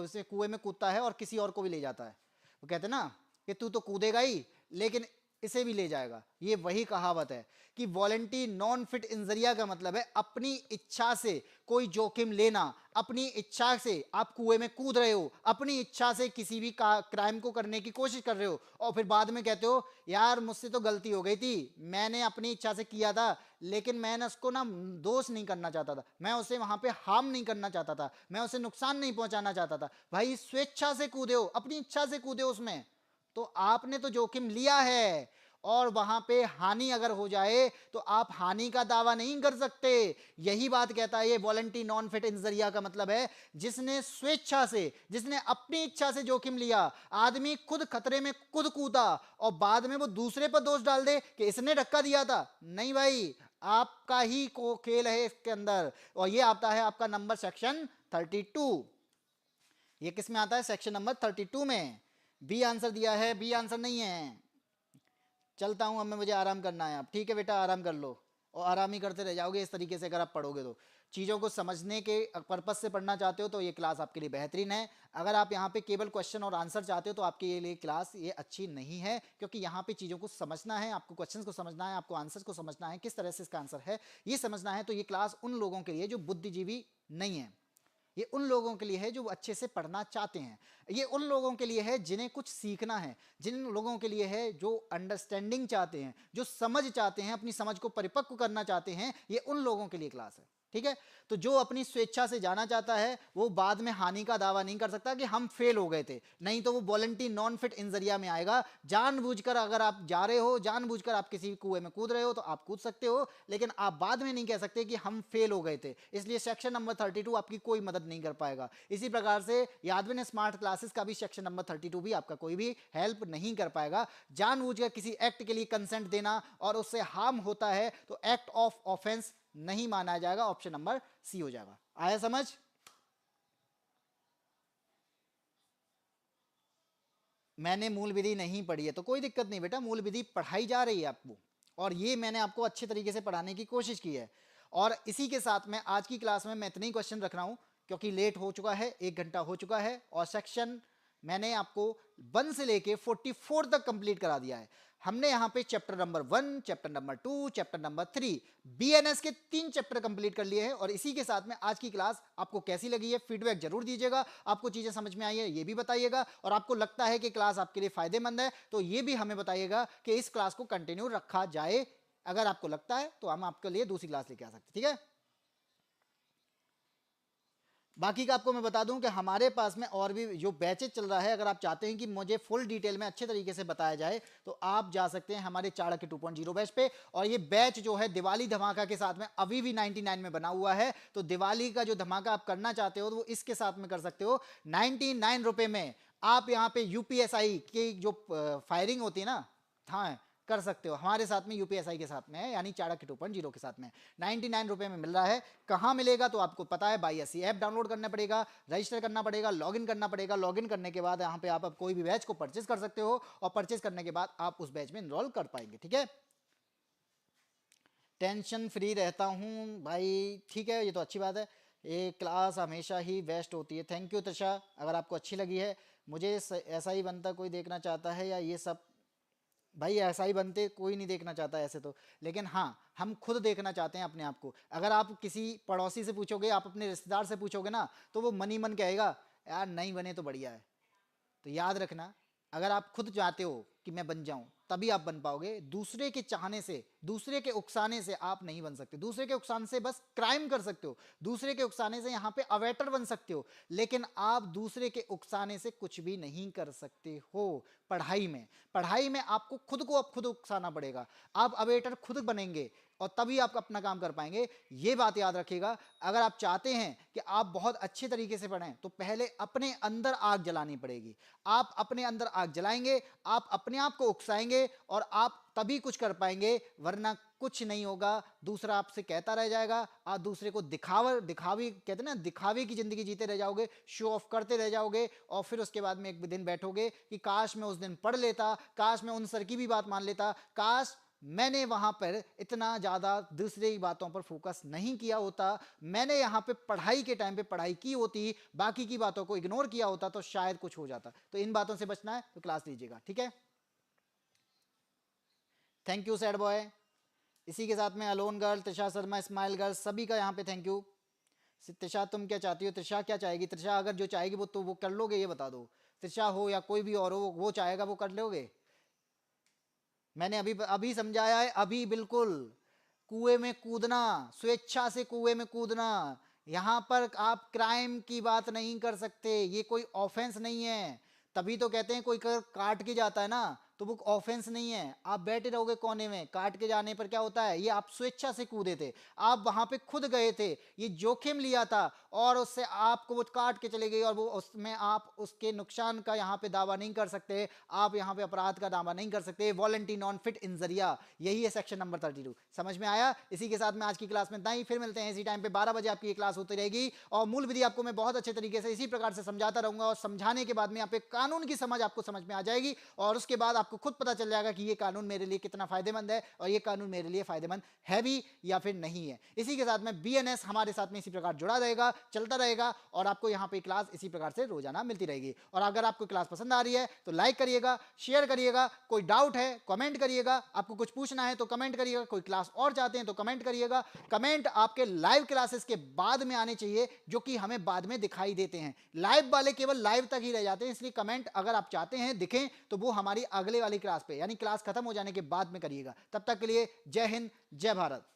से कुएं में कूदता है और किसी और को भी ले जाता है। वो कहते हैं ना कि तू तो कूदेगा ही लेकिन इसे भी ले जाएगा। ये वही कहावत है कि वॉलेंटी नॉन फिट इंजरिया का मतलब है अपनी इच्छा से कोई जोखिम लेना। अपनी इच्छा से आप कुएं में कूद रहे हो, अपनी इच्छा से किसी भी क्राइम को करने की कोशिश कर रहे हो, और फिर बाद में कहते हो यार मुझसे तो गलती हो गई थी, मैंने अपनी इच्छा से किया था, लेकिन मैंने उसको ना दोष नहीं करना चाहता था, मैं उसे वहां पे हार्म नहीं करना चाहता था, मैं उसे नुकसान नहीं पहुंचाना चाहता था। भाई स्वेच्छा से कूदे हो, अपनी इच्छा से कूदे हो उसमें, तो आपने तो जोखिम लिया है। और वहां पे हानि अगर हो जाए तो आप हानि का दावा नहीं कर सकते। यही बात कहता है ये वॉलंटी नॉन फिट इंजरिया का मतलब है जिसने स्वेच्छा से, जिसने अपनी इच्छा से जोखिम लिया। आदमी खुद खतरे में खुद कूदा और बाद में वो दूसरे पर दोष डाल दे कि इसने धक्का दिया था, नहीं भाई, आपका ही को खेल है इसके अंदर। और ये आता है आपका नंबर सेक्शन 32। ये किस में आता है, सेक्शन नंबर 32 में। बी आंसर दिया है, बी आंसर नहीं है। चलता हूं, अब मैं, मुझे आराम करना है। अब ठीक है बेटा, आराम कर लो और आराम ही करते रह जाओगे इस तरीके से अगर आप पढ़ोगे तो। चीज़ों को समझने के पर्पज से पढ़ना चाहते हो तो ये क्लास आपके लिए बेहतरीन है। अगर आप यहाँ पे केवल क्वेश्चन और आंसर चाहते हो तो आपके लिए क्लास ये अच्छी नहीं है, क्योंकि यहाँ पे चीज़ों को समझना है, आपको क्वेश्चंस को समझना है, आपको आंसर्स को समझना है, किस तरह से इसका आंसर है ये समझना है। तो ये क्लास उन लोगों के लिए जो बुद्धिजीवी नहीं है, ये उन लोगों के लिए है जो अच्छे से पढ़ना चाहते हैं, ये उन लोगों के लिए है जिन्हें कुछ सीखना है, जिन लोगों के लिए है जो अंडरस्टैंडिंग चाहते हैं, जो समझ चाहते हैं, अपनी समझ को परिपक्व करना चाहते हैं, ये उन लोगों के लिए क्लास है। ठीक है, तो जो अपनी स्वेच्छा से जाना चाहता है वो बाद में हानि का दावा नहीं कर सकता कि हम फेल हो गए थे, नहीं तो वो वॉलंटी नॉन फिट इंजरिया में आएगा। जानबूझकर अगर आप जा रहे हो, जानबूझकर आप किसी कुएं में कूद रहे हो तो आप कूद सकते हो, लेकिन आप बाद में नहीं कह सकते कि हम फेल हो गए थे। इसलिए सेक्शन नंबर 32 आपकी कोई मदद नहीं कर पाएगा। इसी प्रकार से यादविन स्मार्ट क्लासेस का भी सेक्शन नंबर 32 भी आपका कोई भी हेल्प नहीं कर पाएगा। जानबूझकर किसी एक्ट के लिए कंसेंट देना और उससे हार्म होता है तो एक्ट ऑफ ऑफेंस नहीं माना जाएगा, ऑप्शन नंबर सी हो जाएगा। आया समझ? मैंने मूल विधि नहीं पढ़ी है तो कोई दिक्कत नहीं बेटा, मूल विधि पढ़ाई जा रही है आपको, और ये मैंने आपको अच्छे तरीके से पढ़ाने की कोशिश की है। और इसी के साथ में आज की क्लास में मैं इतने ही क्वेश्चन रख रहा हूं, क्योंकि लेट हो चुका है, 1 घंटा हो चुका है, और सेक्शन मैंने आपको 1 से लेके 44 तक कंप्लीट करा दिया है। हमने यहाँ पे chapter number 1, chapter number 2, chapter number 3, BNS के 3 चैप्टर कंप्लीट कर लिए हैं। और इसी के साथ में आज की क्लास आपको कैसी लगी है, फीडबैक जरूर दीजिएगा। आपको चीजें समझ में आई है ये भी बताइएगा, और आपको लगता है कि क्लास आपके लिए फायदेमंद है तो ये भी हमें बताइएगा कि इस क्लास को कंटिन्यू रखा जाए। अगर आपको लगता है तो हम आपके लिए दूसरी क्लास लेके आ सकते हैं, ठीक है। बाकी का आपको मैं बता दूं कि हमारे पास में और भी जो बैचेज चल रहा है, अगर आप चाहते हैं कि मुझे फुल डिटेल में अच्छे तरीके से बताया जाए तो आप जा सकते हैं हमारे चाणक्य 2.0 बैच पे। और ये बैच जो है दिवाली धमाका के साथ में अभी भी 99 में बना हुआ है, तो दिवाली का जो धमाका आप करना चाहते हो तो वो इसके साथ में कर सकते हो। 99 रुपए में आप यहाँ पे यूपीएसआई की जो फायरिंग होती है ना, हाँ, कर सकते हो। हमारे साथ में यूपीएसआई के साथ में है, यानी चाणक्य 2.0 के साथ में 99 रुपए में मिल रहा है। कहाँ मिलेगा तो आपको पता है, बाईएससी ऐप डाउनलोड करना पड़ेगा, रजिस्टर करना पड़ेगा, लॉगिन करना पड़ेगा। लॉगिन करने के बाद यहाँ पे आप कोई भी बैच को परचेज कर सकते हो, और परचेज करने के बाद आप उस बैच में इनरोल कर पाएंगे, ठीक है। टेंशन फ्री रहता हूँ भाई, ठीक है, ये तो अच्छी बात है। ये क्लास हमेशा ही बेस्ट होती है। थैंक यू त्रिषा, अगर आपको अच्छी लगी है। मुझे ऐसा ही बनता कोई देखना चाहता है, या ये सब भाई ऐसा ही बनते कोई नहीं देखना चाहता ऐसे तो, लेकिन हाँ हम खुद देखना चाहते हैं अपने आप को। अगर आप किसी पड़ोसी से पूछोगे, आप अपने रिश्तेदार से पूछोगे ना, तो वो मन ही मन कहेगा यार नहीं बने तो बढ़िया है। तो याद रखना, अगर आप खुद चाहते हो कि मैं बन जाऊं तभी आप बन पाओगे। दूसरे के चाहने से, दूसरे के उकसाने से आप नहीं बन सकते। दूसरे के उकसाने से बस क्राइम कर सकते हो, दूसरे के उकसाने से यहाँ पे अवेटर बन सकते हो, लेकिन आप दूसरे के उकसाने से कुछ भी नहीं कर सकते हो। पढ़ाई में आपको खुद को अब खुद उकसाना पड़ेगा। आप अवेटर खुद बनेंगे और तभी आप अपना काम कर पाएंगे। ये बात याद रखिएगा। अगर आप चाहते हैं कि आप बहुत अच्छे तरीके से पढ़ें तो पहले अपने अंदर आग जलानी पड़ेगी। आप अपने अंदर आग जलाएंगे, आप अपने आप को उकसाएंगे, और आप तभी कुछ कर पाएंगे, वरना कुछ नहीं होगा। दूसरा आपसे कहता रह जाएगा, आप दूसरे को दिखावी कहते हैं ना, दिखावे की जिंदगी जीते रह जाओगे, शो ऑफ करते रह जाओगे, और फिर उसके बाद में एक दिन बैठोगे कि काश मैं उस दिन पढ़ लेता, काश मैं उन सर की भी बात मान लेता, काश मैंने वहां पर इतना ज्यादा दूसरे की बातों पर फोकस नहीं किया होता, मैंने यहां पे पढ़ाई के टाइम पे पढ़ाई की होती, बाकी की बातों को इग्नोर किया होता तो शायद कुछ हो जाता। तो इन बातों से बचना है तो क्लास लीजिएगा, ठीक है। Thank you sad boy. इसी के साथ में alone girl, Trisha Sharma, smile girl, सभी का यहाँ पे थैंक यू। त्रिषा तुम क्या चाहती हो? त्रिषा क्या चाहेगी? त्रिषा अगर जो चाहेगी वो तो वो कर लोगे, ये बता दो। त्रिषा हो या कोई भी और हो, वो चाहेगा वो कर लोगे। मैंने अभी अभी समझाया है, अभी बिल्कुल। कुएं में कूदना, स्वेच्छा से कुएं में कूदना, यहां पर आप क्राइम की बात नहीं कर सकते, ये कोई ऑफेंस नहीं है। तभी तो कहते हैं कोई काट के जाता है ना तो वो ऑफेंस नहीं है। आप बैठे रहोगे कोने में, काट के जाने पर क्या होता है? ये आप स्वेच्छा से कूदे थे, आप वहां पे खुद गए थे, ये जोखिम लिया था, और उससे आपको वो काट के चले गई, और वो उसमें आप उसके नुकसान का यहाँ पे दावा नहीं कर सकते, आप यहाँ पे अपराध का दावा नहीं कर सकते। वॉलंटी नॉन फिट इंजरिया, यही है सेक्शन नंबर 32। समझ में आया? इसी के साथ में आज की क्लास में इतना ही। फिर मिलते हैं इसी टाइम पे 12 बजे आपकी ये क्लास होती रहेगी, और मूल विधि आपको मैं बहुत अच्छे तरीके से इसी प्रकार से समझाता रहूंगा, और समझाने के बाद में यहाँ पे कानून की समझ आपको समझ में आ जाएगी, और उसके बाद आपको खुद पता चल जाएगा कि ये कानून मेरे लिए कितना फायदेमंद है, और ये कानून मेरे लिए फायदेमंद है भी या फिर नहीं है। इसी के साथ में बीएनएस हमारे साथ में इसी प्रकार जुड़ा रहेगा, चलता रहेगा, और आपको यहाँ पे क्लास इसी प्रकार से रोजाना मिलती रहेगी। और अगर आपको क्लास पसंद आ रही है तो लाइक करिएगा, शेयर करिएगा, कोई डाउट है कमेंट करिएगा, आपको कुछ पूछना है तो कमेंट करिएगा, कोई क्लास और चाहते हैं तो कमेंट करिएगा। कमेंट आपके लाइव क्लासेस के बाद में आने चाहिए, जो कि हमें बाद में दिखाई देते हैं। लाइव वाले केवल लाइव तक ही रह जाते हैं, इसलिए कमेंट अगर आप चाहते हैं दिखें तो वो हमारी अगले वाली क्लास पे, यानी क्लास खत्म हो जाने के बाद में करिएगा। तब तक के लिए जय हिंद, जय भारत।